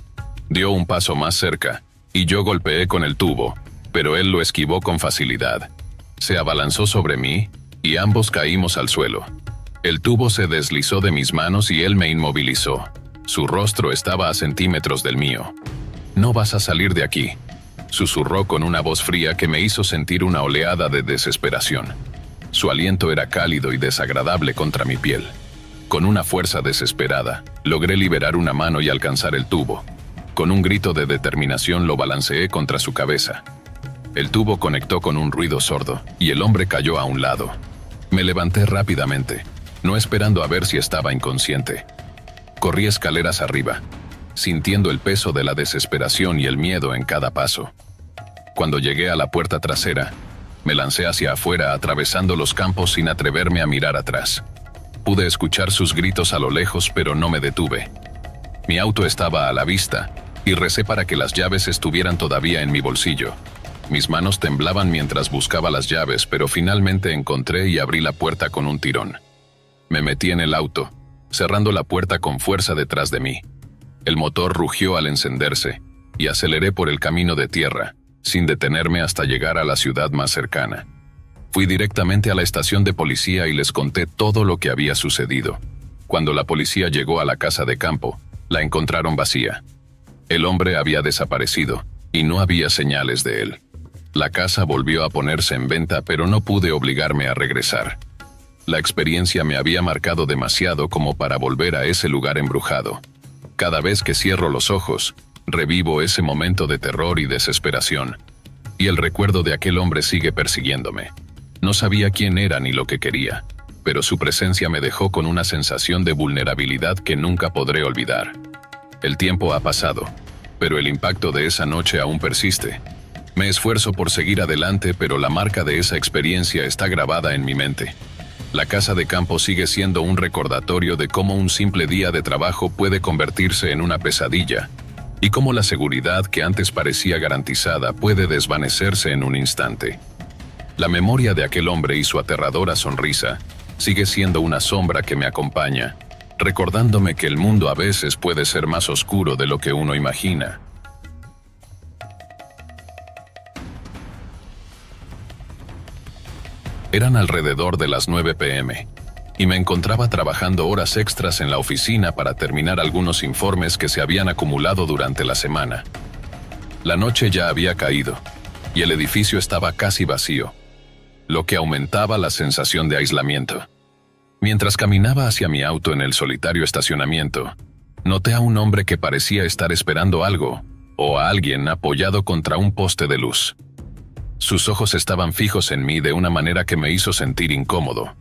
Dio un paso más cerca, y yo golpeé con el tubo, pero él lo esquivó con facilidad. Se abalanzó sobre mí, y ambos caímos al suelo. El tubo se deslizó de mis manos y él me inmovilizó. Su rostro estaba a centímetros del mío. «No vas a salir de aquí», susurró con una voz fría que me hizo sentir una oleada de desesperación. Su aliento era cálido y desagradable contra mi piel. Con una fuerza desesperada, logré liberar una mano y alcanzar el tubo. Con un grito de determinación lo balanceé contra su cabeza. El tubo conectó con un ruido sordo, y el hombre cayó a un lado. Me levanté rápidamente, no esperando a ver si estaba inconsciente. Corrí escaleras arriba, sintiendo el peso de la desesperación y el miedo en cada paso. Cuando llegué a la puerta trasera, me lancé hacia afuera atravesando los campos sin atreverme a mirar atrás. Pude escuchar sus gritos a lo lejos, pero no me detuve. Mi auto estaba a la vista, y recé para que las llaves estuvieran todavía en mi bolsillo. Mis manos temblaban mientras buscaba las llaves, pero finalmente encontré y abrí la puerta con un tirón. Me metí en el auto, cerrando la puerta con fuerza detrás de mí. El motor rugió al encenderse, y aceleré por el camino de tierra, sin detenerme hasta llegar a la ciudad más cercana. Fui directamente a la estación de policía y les conté todo lo que había sucedido. Cuando la policía llegó a la casa de campo, la encontraron vacía. El hombre había desaparecido, y no había señales de él. La casa volvió a ponerse en venta, pero no pude obligarme a regresar. La experiencia me había marcado demasiado como para volver a ese lugar embrujado. Cada vez que cierro los ojos, revivo ese momento de terror y desesperación. Y el recuerdo de aquel hombre sigue persiguiéndome. No sabía quién era ni lo que quería, pero su presencia me dejó con una sensación de vulnerabilidad que nunca podré olvidar. El tiempo ha pasado, pero el impacto de esa noche aún persiste. Me esfuerzo por seguir adelante, pero la marca de esa experiencia está grabada en mi mente. La casa de campo sigue siendo un recordatorio de cómo un simple día de trabajo puede convertirse en una pesadilla, y cómo la seguridad que antes parecía garantizada puede desvanecerse en un instante. La memoria de aquel hombre y su aterradora sonrisa sigue siendo una sombra que me acompaña, recordándome que el mundo a veces puede ser más oscuro de lo que uno imagina. Eran alrededor de las 9 p.m. y me encontraba trabajando horas extras en la oficina para terminar algunos informes que se habían acumulado durante la semana. La noche ya había caído y el edificio estaba casi vacío, lo que aumentaba la sensación de aislamiento. Mientras caminaba hacia mi auto en el solitario estacionamiento, noté a un hombre que parecía estar esperando algo, o a alguien apoyado contra un poste de luz. Sus ojos estaban fijos en mí de una manera que me hizo sentir incómodo.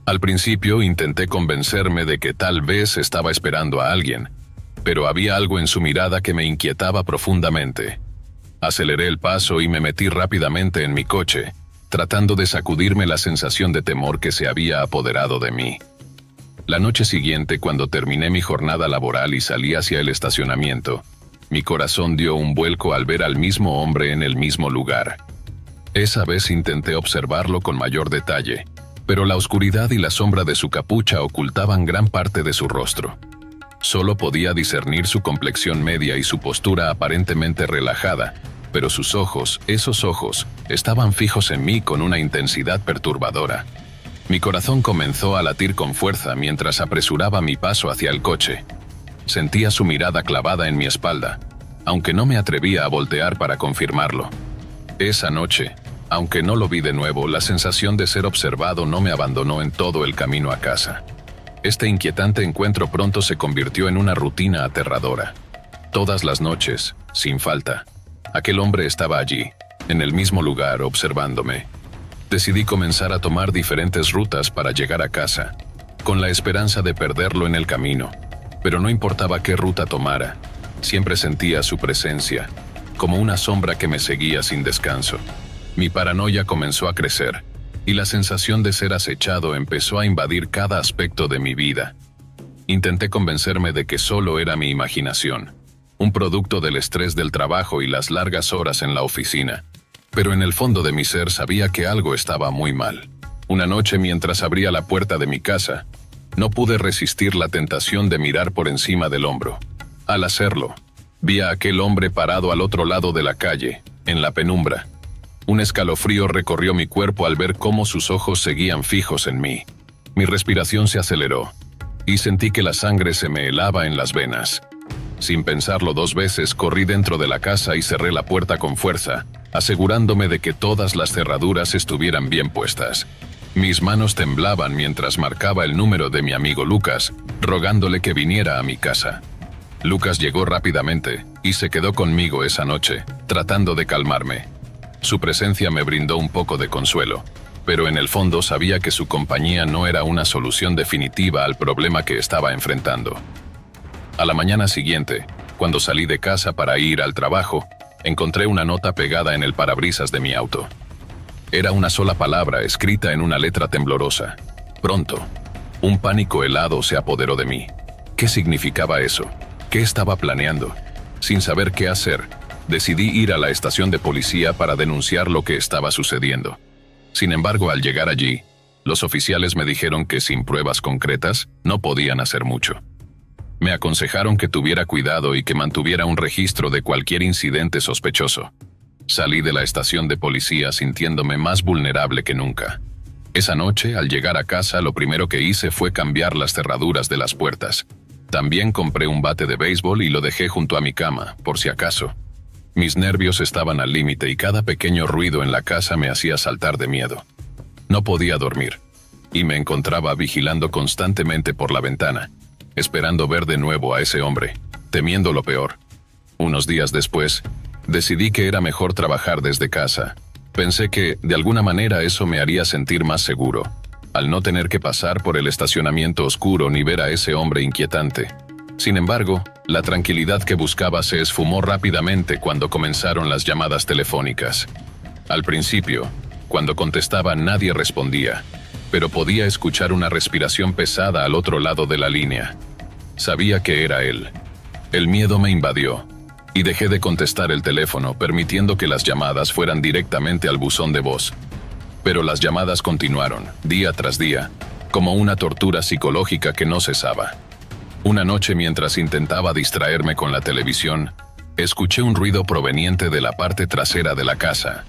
Al principio intenté convencerme de que tal vez estaba esperando a alguien, pero había algo en su mirada que me inquietaba profundamente. Aceleré el paso y me metí rápidamente en mi coche, tratando de sacudirme la sensación de temor que se había apoderado de mí. La noche siguiente, cuando terminé mi jornada laboral y salí hacia el estacionamiento, mi corazón dio un vuelco al ver al mismo hombre en el mismo lugar. Esa vez intenté observarlo con mayor detalle, pero la oscuridad y la sombra de su capucha ocultaban gran parte de su rostro. Solo podía discernir su complexión media y su postura aparentemente relajada, pero sus ojos, esos ojos, estaban fijos en mí con una intensidad perturbadora. Mi corazón comenzó a latir con fuerza mientras apresuraba mi paso hacia el coche. Sentía su mirada clavada en mi espalda, aunque no me atrevía a voltear para confirmarlo. Esa noche, aunque no lo vi de nuevo, la sensación de ser observado no me abandonó en todo el camino a casa. Este inquietante encuentro pronto se convirtió en una rutina aterradora. Todas las noches, sin falta, aquel hombre estaba allí, en el mismo lugar, observándome. Decidí comenzar a tomar diferentes rutas para llegar a casa, con la esperanza de perderlo en el camino. Pero no importaba qué ruta tomara, siempre sentía su presencia, como una sombra que me seguía sin descanso. Mi paranoia comenzó a crecer, y la sensación de ser acechado empezó a invadir cada aspecto de mi vida. Intenté convencerme de que solo era mi imaginación, un producto del estrés del trabajo y las largas horas en la oficina. Pero en el fondo de mi ser sabía que algo estaba muy mal. Una noche, mientras abría la puerta de mi casa, no pude resistir la tentación de mirar por encima del hombro. Al hacerlo, vi a aquel hombre parado al otro lado de la calle, en la penumbra. Un escalofrío recorrió mi cuerpo al ver cómo sus ojos seguían fijos en mí. Mi respiración se aceleró, y sentí que la sangre se me helaba en las venas. Sin pensarlo dos veces, corrí dentro de la casa y cerré la puerta con fuerza, asegurándome de que todas las cerraduras estuvieran bien puestas. Mis manos temblaban mientras marcaba el número de mi amigo Lucas, rogándole que viniera a mi casa. Lucas llegó rápidamente y se quedó conmigo esa noche, tratando de calmarme. Su presencia me brindó un poco de consuelo, pero en el fondo sabía que su compañía no era una solución definitiva al problema que estaba enfrentando. A la mañana siguiente, cuando salí de casa para ir al trabajo, encontré una nota pegada en el parabrisas de mi auto. Era una sola palabra escrita en una letra temblorosa. Pronto, un pánico helado se apoderó de mí. ¿Qué significaba eso? ¿Qué estaba planeando? Sin saber qué hacer, decidí ir a la estación de policía para denunciar lo que estaba sucediendo. Sin embargo, al llegar allí, los oficiales me dijeron que sin pruebas concretas no podían hacer mucho. Me aconsejaron que tuviera cuidado y que mantuviera un registro de cualquier incidente sospechoso. Salí de la estación de policía sintiéndome más vulnerable que nunca. Esa noche, al llegar a casa, lo primero que hice fue cambiar las cerraduras de las puertas. También compré un bate de béisbol y lo dejé junto a mi cama, por si acaso. Mis nervios estaban al límite y cada pequeño ruido en la casa me hacía saltar de miedo. No podía dormir, y me encontraba vigilando constantemente por la ventana, esperando ver de nuevo a ese hombre, temiendo lo peor. Unos días después, decidí que era mejor trabajar desde casa. Pensé que, de alguna manera, eso me haría sentir más seguro, al no tener que pasar por el estacionamiento oscuro ni ver a ese hombre inquietante. Sin embargo, la tranquilidad que buscaba se esfumó rápidamente cuando comenzaron las llamadas telefónicas. Al principio, cuando contestaba, nadie respondía, pero podía escuchar una respiración pesada al otro lado de la línea. Sabía que era él. El miedo me invadió, y dejé de contestar el teléfono, permitiendo que las llamadas fueran directamente al buzón de voz. Pero las llamadas continuaron, día tras día, como una tortura psicológica que no cesaba. Una noche, mientras intentaba distraerme con la televisión, escuché un ruido proveniente de la parte trasera de la casa.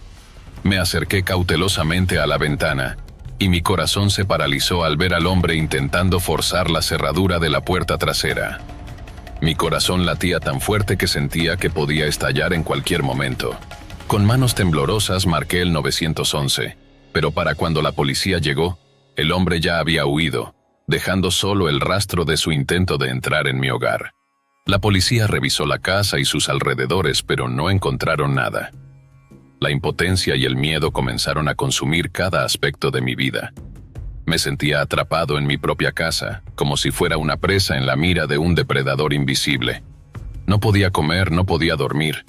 Me acerqué cautelosamente a la ventana, y mi corazón se paralizó al ver al hombre intentando forzar la cerradura de la puerta trasera. Mi corazón latía tan fuerte que sentía que podía estallar en cualquier momento. Con manos temblorosas marqué el 911, pero para cuando la policía llegó, el hombre ya había huido, dejando solo el rastro de su intento de entrar en mi hogar. La policía revisó la casa y sus alrededores, pero no encontraron nada. La impotencia y el miedo comenzaron a consumir cada aspecto de mi vida. Me sentía atrapado en mi propia casa, como si fuera una presa en la mira de un depredador invisible. No podía comer, no podía dormir.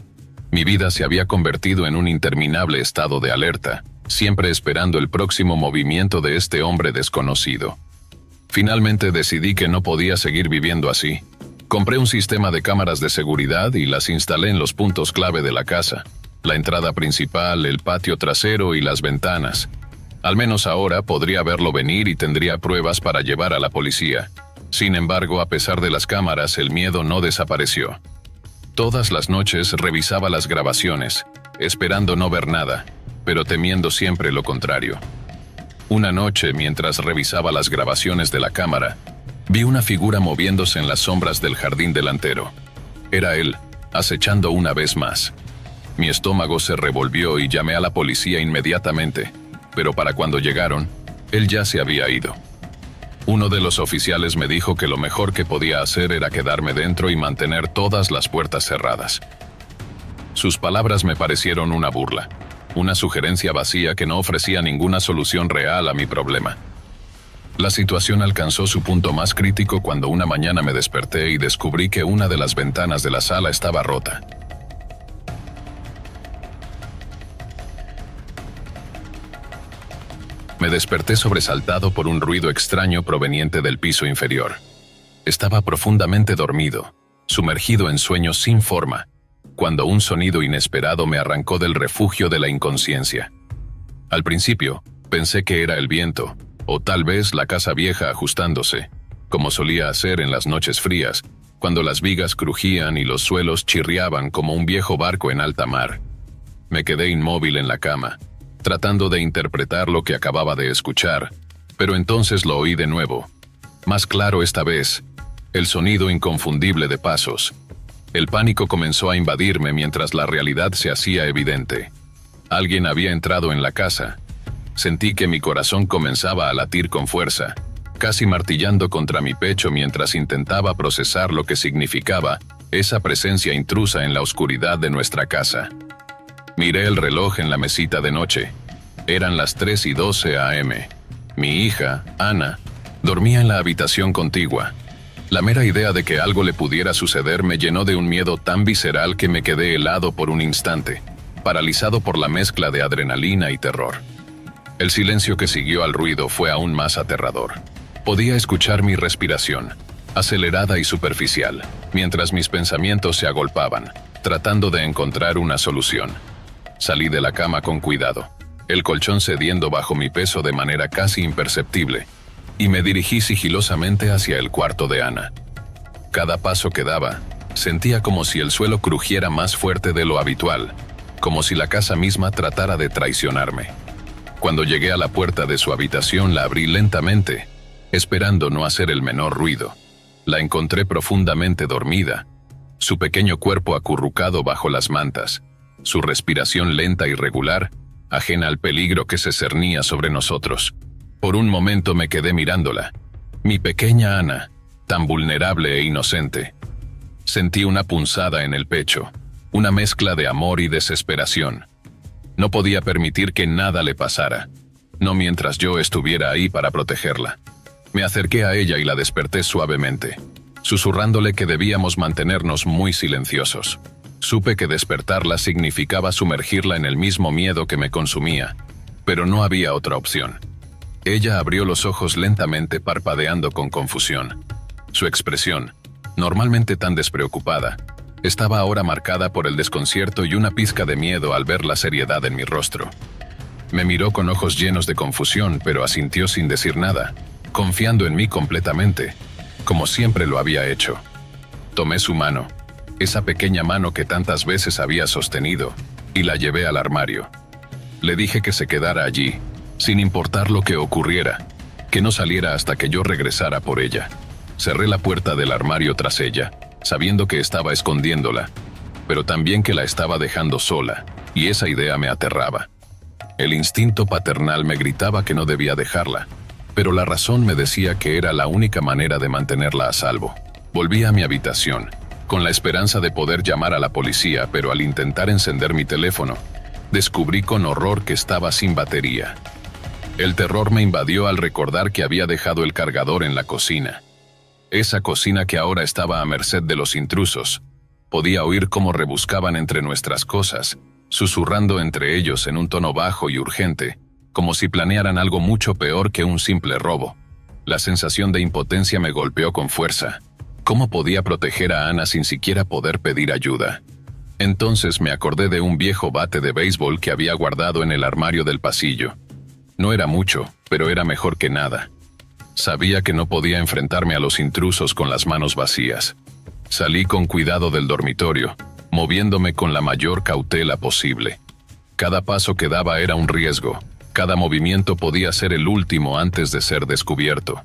Mi vida se había convertido en un interminable estado de alerta, siempre esperando el próximo movimiento de este hombre desconocido. Finalmente decidí que no podía seguir viviendo así. Compré un sistema de cámaras de seguridad y las instalé en los puntos clave de la casa: la entrada principal, el patio trasero y las ventanas. Al menos ahora podría verlo venir y tendría pruebas para llevar a la policía. Sin embargo, a pesar de las cámaras, el miedo no desapareció. Todas las noches revisaba las grabaciones, esperando no ver nada, pero temiendo siempre lo contrario. Una noche, mientras revisaba las grabaciones de la cámara, vi una figura moviéndose en las sombras del jardín delantero. Era él, acechando una vez más. Mi estómago se revolvió y llamé a la policía inmediatamente, pero para cuando llegaron, él ya se había ido. Uno de los oficiales me dijo que lo mejor que podía hacer era quedarme dentro y mantener todas las puertas cerradas. Sus palabras me parecieron una burla, una sugerencia vacía que no ofrecía ninguna solución real a mi problema. La situación alcanzó su punto más crítico cuando una mañana me desperté y descubrí que una de las ventanas de la sala estaba rota. Me desperté sobresaltado por un ruido extraño proveniente del piso inferior. Estaba profundamente dormido, sumergido en sueños sin forma, cuando un sonido inesperado me arrancó del refugio de la inconsciencia. Al principio, pensé que era el viento, o tal vez la casa vieja ajustándose, como solía hacer en las noches frías, cuando las vigas crujían y los suelos chirriaban como un viejo barco en alta mar. Me quedé inmóvil en la cama, tratando de interpretar lo que acababa de escuchar, pero entonces lo oí de nuevo. Más claro esta vez, el sonido inconfundible de pasos. El pánico comenzó a invadirme mientras la realidad se hacía evidente. Alguien había entrado en la casa. Sentí que mi corazón comenzaba a latir con fuerza, casi martillando contra mi pecho mientras intentaba procesar lo que significaba esa presencia intrusa en la oscuridad de nuestra casa. Miré el reloj en la mesita de noche. Eran las 3:12 a.m. Mi hija, Ana, dormía en la habitación contigua. La mera idea de que algo le pudiera suceder me llenó de un miedo tan visceral que me quedé helado por un instante, paralizado por la mezcla de adrenalina y terror. El silencio que siguió al ruido fue aún más aterrador. Podía escuchar mi respiración, acelerada y superficial, mientras mis pensamientos se agolpaban, tratando de encontrar una solución. Salí de la cama con cuidado, el colchón cediendo bajo mi peso de manera casi imperceptible, y me dirigí sigilosamente hacia el cuarto de Ana. Cada paso que daba, sentía como si el suelo crujiera más fuerte de lo habitual, como si la casa misma tratara de traicionarme. Cuando llegué a la puerta de su habitación, la abrí lentamente, esperando no hacer el menor ruido. La encontré profundamente dormida, su pequeño cuerpo acurrucado bajo las mantas, su respiración lenta y regular, ajena al peligro que se cernía sobre nosotros. Por un momento me quedé mirándola. Mi pequeña Ana, tan vulnerable e inocente. Sentí una punzada en el pecho, una mezcla de amor y desesperación. No podía permitir que nada le pasara, no mientras yo estuviera ahí para protegerla. Me acerqué a ella y la desperté suavemente, susurrándole que debíamos mantenernos muy silenciosos. Supe que despertarla significaba sumergirla en el mismo miedo que me consumía, pero no había otra opción. Ella abrió los ojos lentamente, parpadeando con confusión. Su expresión, normalmente tan despreocupada, estaba ahora marcada por el desconcierto y una pizca de miedo al ver la seriedad en mi rostro. Me miró con ojos llenos de confusión, pero asintió sin decir nada, confiando en mí completamente, como siempre lo había hecho. Tomé su mano, esa pequeña mano que tantas veces había sostenido, y la llevé al armario. Le dije que se quedara allí, sin importar lo que ocurriera, que no saliera hasta que yo regresara por ella. Cerré la puerta del armario tras ella, sabiendo que estaba escondiéndola, pero también que la estaba dejando sola, y esa idea me aterraba. El instinto paternal me gritaba que no debía dejarla, pero la razón me decía que era la única manera de mantenerla a salvo. Volví a mi habitación, con la esperanza de poder llamar a la policía, pero al intentar encender mi teléfono, descubrí con horror que estaba sin batería. El terror me invadió al recordar que había dejado el cargador en la cocina. Esa cocina que ahora estaba a merced de los intrusos. Podía oír cómo rebuscaban entre nuestras cosas, susurrando entre ellos en un tono bajo y urgente, como si planearan algo mucho peor que un simple robo. La sensación de impotencia me golpeó con fuerza. ¿Cómo podía proteger a Ana sin siquiera poder pedir ayuda? Entonces me acordé de un viejo bate de béisbol que había guardado en el armario del pasillo. No era mucho, pero era mejor que nada. Sabía que no podía enfrentarme a los intrusos con las manos vacías. Salí con cuidado del dormitorio, moviéndome con la mayor cautela posible. Cada paso que daba era un riesgo. Cada movimiento podía ser el último antes de ser descubierto.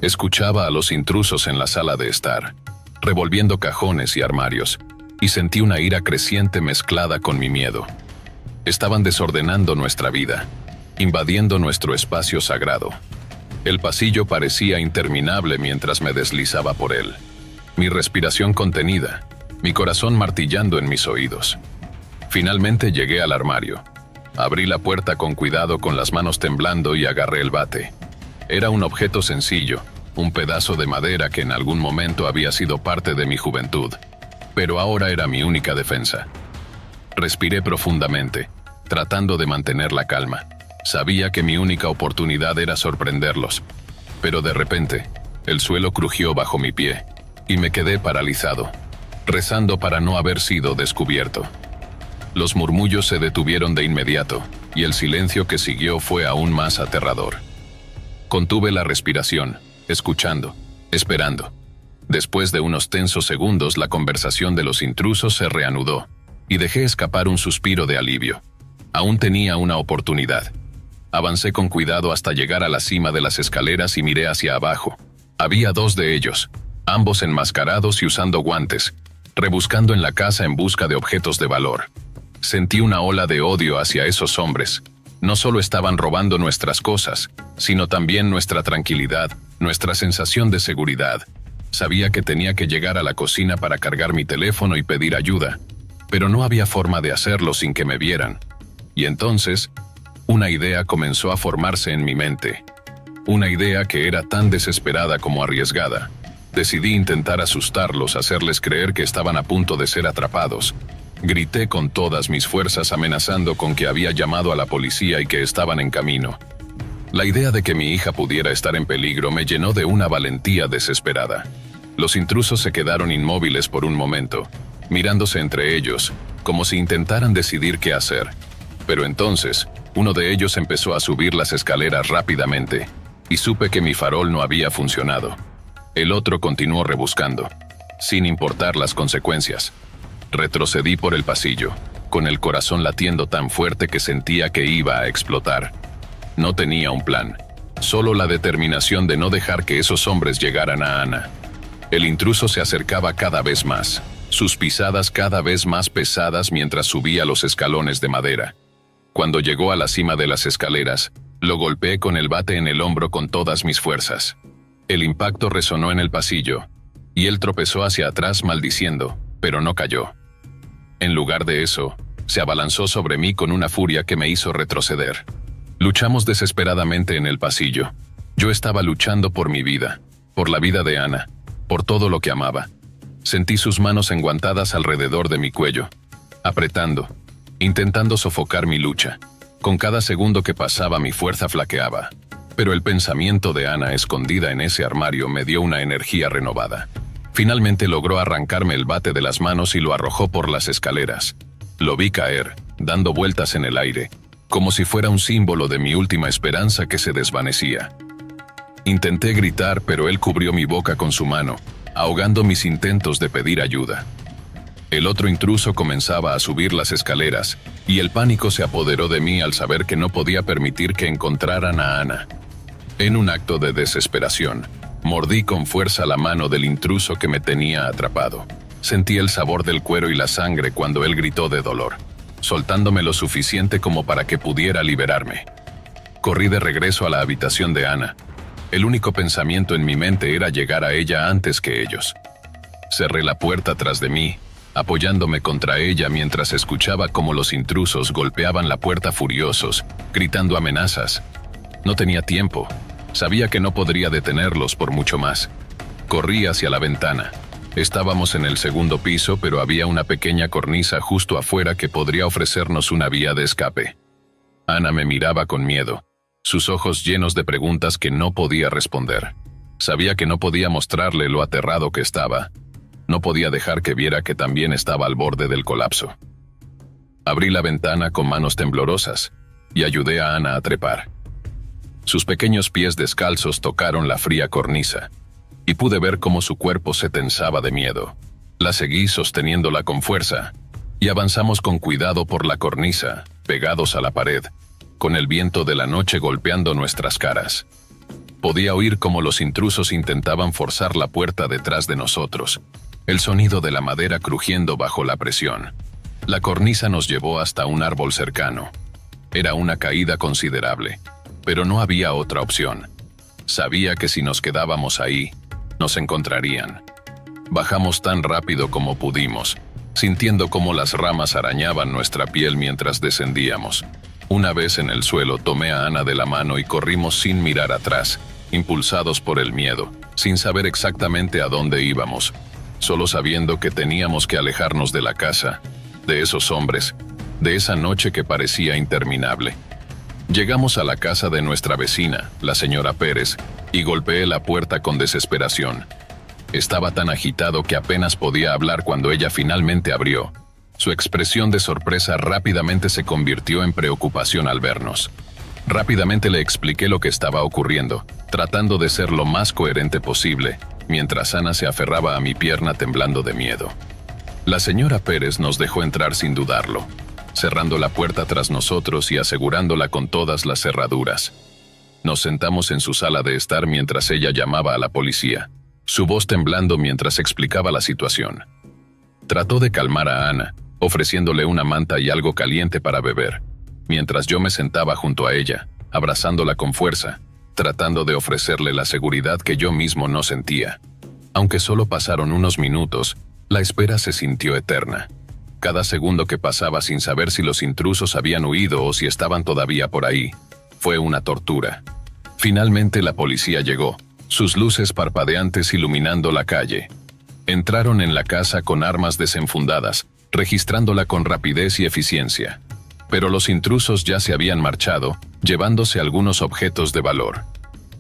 Escuchaba a los intrusos en la sala de estar, revolviendo cajones y armarios, y sentí una ira creciente mezclada con mi miedo. Estaban desordenando nuestra vida, invadiendo nuestro espacio sagrado. El pasillo parecía interminable mientras me deslizaba por él. Mi respiración contenida, mi corazón martillando en mis oídos. Finalmente llegué al armario. Abrí la puerta con cuidado con las manos temblando y agarré el bate. Era un objeto sencillo, un pedazo de madera que en algún momento había sido parte de mi juventud, pero ahora era mi única defensa. Respiré profundamente, tratando de mantener la calma. Sabía que mi única oportunidad era sorprenderlos, pero de repente, el suelo crujió bajo mi pie, y me quedé paralizado, rezando para no haber sido descubierto. Los murmullos se detuvieron de inmediato, y el silencio que siguió fue aún más aterrador. Contuve la respiración, escuchando, esperando. Después de unos tensos segundos, la conversación de los intrusos se reanudó, y dejé escapar un suspiro de alivio. Aún tenía una oportunidad. Avancé con cuidado hasta llegar a la cima de las escaleras y miré hacia abajo. Había dos de ellos, ambos enmascarados y usando guantes, rebuscando en la casa en busca de objetos de valor. Sentí una ola de odio hacia esos hombres. No solo estaban robando nuestras cosas, sino también nuestra tranquilidad, nuestra sensación de seguridad. Sabía que tenía que llegar a la cocina para cargar mi teléfono y pedir ayuda, pero no había forma de hacerlo sin que me vieran. Y entonces, una idea comenzó a formarse en mi mente. Una idea que era tan desesperada como arriesgada. Decidí intentar asustarlos, hacerles creer que estaban a punto de ser atrapados. Grité con todas mis fuerzas amenazando con que había llamado a la policía y que estaban en camino. La idea de que mi hija pudiera estar en peligro me llenó de una valentía desesperada. Los intrusos se quedaron inmóviles por un momento, mirándose entre ellos, como si intentaran decidir qué hacer. Pero entonces, uno de ellos empezó a subir las escaleras rápidamente, y supe que mi farol no había funcionado. El otro continuó rebuscando, sin importar las consecuencias. Retrocedí por el pasillo, con el corazón latiendo tan fuerte que sentía que iba a explotar. No tenía un plan, solo la determinación de no dejar que esos hombres llegaran a Ana. El intruso se acercaba cada vez más, sus pisadas cada vez más pesadas mientras subía los escalones de madera. Cuando llegó a la cima de las escaleras, lo golpeé con el bate en el hombro con todas mis fuerzas. El impacto resonó en el pasillo, y él tropezó hacia atrás maldiciendo, pero no cayó. En lugar de eso, se abalanzó sobre mí con una furia que me hizo retroceder. Luchamos desesperadamente en el pasillo. Yo estaba luchando por mi vida, por la vida de Ana, por todo lo que amaba. Sentí sus manos enguantadas alrededor de mi cuello, apretando, intentando sofocar mi lucha. Con cada segundo que pasaba mi fuerza flaqueaba, pero el pensamiento de Ana escondida en ese armario me dio una energía renovada. Finalmente logró arrancarme el bate de las manos y lo arrojó por las escaleras. Lo vi caer, dando vueltas en el aire, como si fuera un símbolo de mi última esperanza que se desvanecía. Intenté gritar, pero él cubrió mi boca con su mano, ahogando mis intentos de pedir ayuda. El otro intruso comenzaba a subir las escaleras, y el pánico se apoderó de mí al saber que no podía permitir que encontraran a Ana. En un acto de desesperación, mordí con fuerza la mano del intruso que me tenía atrapado. Sentí el sabor del cuero y la sangre cuando él gritó de dolor, soltándome lo suficiente como para que pudiera liberarme. Corrí de regreso a la habitación de Ana. El único pensamiento en mi mente era llegar a ella antes que ellos. Cerré la puerta tras de mí, apoyándome contra ella mientras escuchaba cómo los intrusos golpeaban la puerta furiosos, gritando amenazas. No tenía tiempo. Sabía que no podría detenerlos por mucho más. Corrí hacia la ventana. Estábamos en el segundo piso, pero había una pequeña cornisa justo afuera que podría ofrecernos una vía de escape. Ana me miraba con miedo, sus ojos llenos de preguntas que no podía responder. Sabía que no podía mostrarle lo aterrado que estaba. No podía dejar que viera que también estaba al borde del colapso. Abrí la ventana con manos temblorosas y ayudé a Ana a trepar. Sus pequeños pies descalzos tocaron la fría cornisa, y pude ver cómo su cuerpo se tensaba de miedo. La seguí sosteniéndola con fuerza, y avanzamos con cuidado por la cornisa, pegados a la pared, con el viento de la noche golpeando nuestras caras. Podía oír cómo los intrusos intentaban forzar la puerta detrás de nosotros, el sonido de la madera crujiendo bajo la presión. La cornisa nos llevó hasta un árbol cercano. Era una caída considerable, pero no había otra opción. Sabía que si nos quedábamos ahí, nos encontrarían. Bajamos tan rápido como pudimos, sintiendo cómo las ramas arañaban nuestra piel mientras descendíamos. Una vez en el suelo, tomé a Ana de la mano y corrimos sin mirar atrás, impulsados por el miedo, sin saber exactamente a dónde íbamos, solo sabiendo que teníamos que alejarnos de la casa, de esos hombres, de esa noche que parecía interminable. Llegamos a la casa de nuestra vecina, la señora Pérez, y golpeé la puerta con desesperación. Estaba tan agitado que apenas podía hablar cuando ella finalmente abrió. Su expresión de sorpresa rápidamente se convirtió en preocupación al vernos. Rápidamente le expliqué lo que estaba ocurriendo, tratando de ser lo más coherente posible, mientras Ana se aferraba a mi pierna temblando de miedo. La señora Pérez nos dejó entrar sin dudarlo, cerrando la puerta tras nosotros y asegurándola con todas las cerraduras. Nos sentamos en su sala de estar mientras ella llamaba a la policía, su voz temblando mientras explicaba la situación. Trató de calmar a Ana, ofreciéndole una manta y algo caliente para beber, mientras yo me sentaba junto a ella, abrazándola con fuerza, tratando de ofrecerle la seguridad que yo mismo no sentía. Aunque solo pasaron unos minutos, la espera se sintió eterna. Cada segundo que pasaba sin saber si los intrusos habían huido o si estaban todavía por ahí, fue una tortura. Finalmente la policía llegó, sus luces parpadeantes iluminando la calle. Entraron en la casa con armas desenfundadas, registrándola con rapidez y eficiencia. Pero los intrusos ya se habían marchado, llevándose algunos objetos de valor.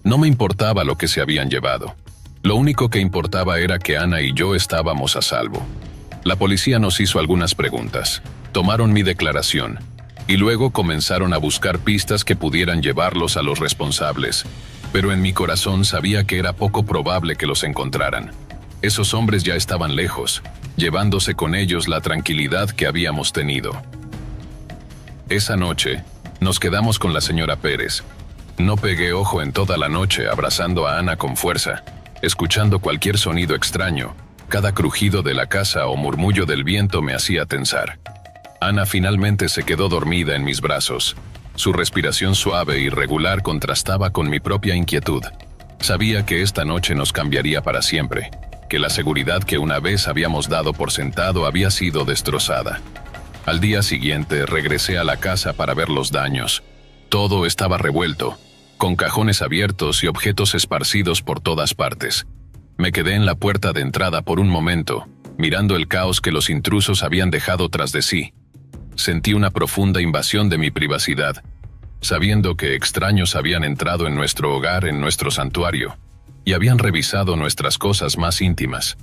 No me importaba lo que se habían llevado. Lo único que importaba era que Ana y yo estábamos a salvo. La policía nos hizo algunas preguntas, tomaron mi declaración, y luego comenzaron a buscar pistas que pudieran llevarlos a los responsables. Pero en mi corazón sabía que era poco probable que los encontraran. Esos hombres ya estaban lejos, llevándose con ellos la tranquilidad que habíamos tenido. Esa noche, nos quedamos con la señora Pérez. No pegué ojo en toda la noche abrazando a Ana con fuerza, escuchando cualquier sonido extraño. Cada crujido de la casa o murmullo del viento me hacía tensar. Ana finalmente se quedó dormida en mis brazos. Su respiración suave y regular contrastaba con mi propia inquietud. Sabía que esta noche nos cambiaría para siempre, que la seguridad que una vez habíamos dado por sentado había sido destrozada. Al día siguiente regresé a la casa para ver los daños. Todo estaba revuelto, con cajones abiertos y objetos esparcidos por todas partes. Me quedé en la puerta de entrada por un momento, mirando el caos que los intrusos habían dejado tras de sí. Sentí una profunda invasión de mi privacidad, sabiendo que extraños habían entrado en nuestro hogar, en nuestro santuario, y habían revisado nuestras cosas más íntimas.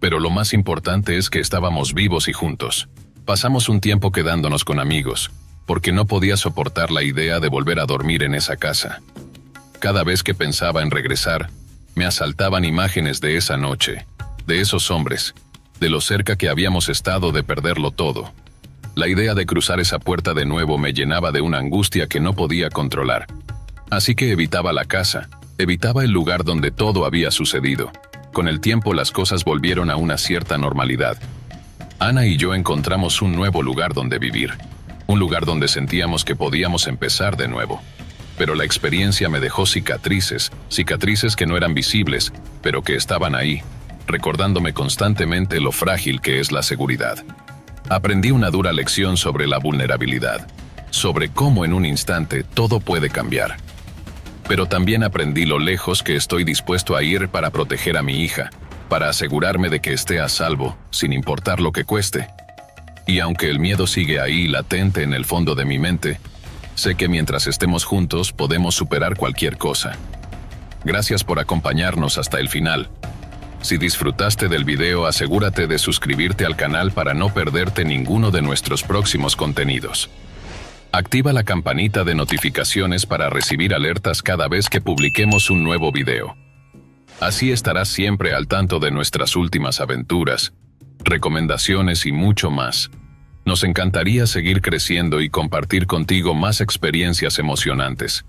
Pero lo más importante es que estábamos vivos y juntos. Pasamos un tiempo quedándonos con amigos, porque no podía soportar la idea de volver a dormir en esa casa. Cada vez que pensaba en regresar, me asaltaban imágenes de esa noche, de esos hombres, de lo cerca que habíamos estado de perderlo todo. La idea de cruzar esa puerta de nuevo me llenaba de una angustia que no podía controlar. Así que evitaba la casa, evitaba el lugar donde todo había sucedido. Con el tiempo las cosas volvieron a una cierta normalidad. Ana y yo encontramos un nuevo lugar donde vivir, un lugar donde sentíamos que podíamos empezar de nuevo. Pero la experiencia me dejó cicatrices que no eran visibles, pero que estaban ahí, recordándome constantemente lo frágil que es la seguridad. Aprendí una dura lección sobre la vulnerabilidad, sobre cómo en un instante todo puede cambiar. Pero también aprendí lo lejos que estoy dispuesto a ir para proteger a mi hija, para asegurarme de que esté a salvo, sin importar lo que cueste. Y aunque el miedo sigue ahí latente en el fondo de mi mente, sé que mientras estemos juntos podemos superar cualquier cosa. Gracias por acompañarnos hasta el final. Si disfrutaste del video, asegúrate de suscribirte al canal para no perderte ninguno de nuestros próximos contenidos. Activa la campanita de notificaciones para recibir alertas cada vez que publiquemos un nuevo video. Así estarás siempre al tanto de nuestras últimas aventuras, recomendaciones y mucho más. Nos encantaría seguir creciendo y compartir contigo más experiencias emocionantes.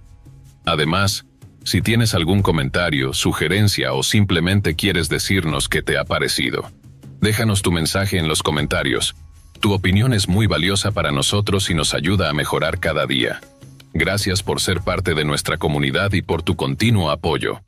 Además, si tienes algún comentario, sugerencia o simplemente quieres decirnos qué te ha parecido, déjanos tu mensaje en los comentarios. Tu opinión es muy valiosa para nosotros y nos ayuda a mejorar cada día. Gracias por ser parte de nuestra comunidad y por tu continuo apoyo.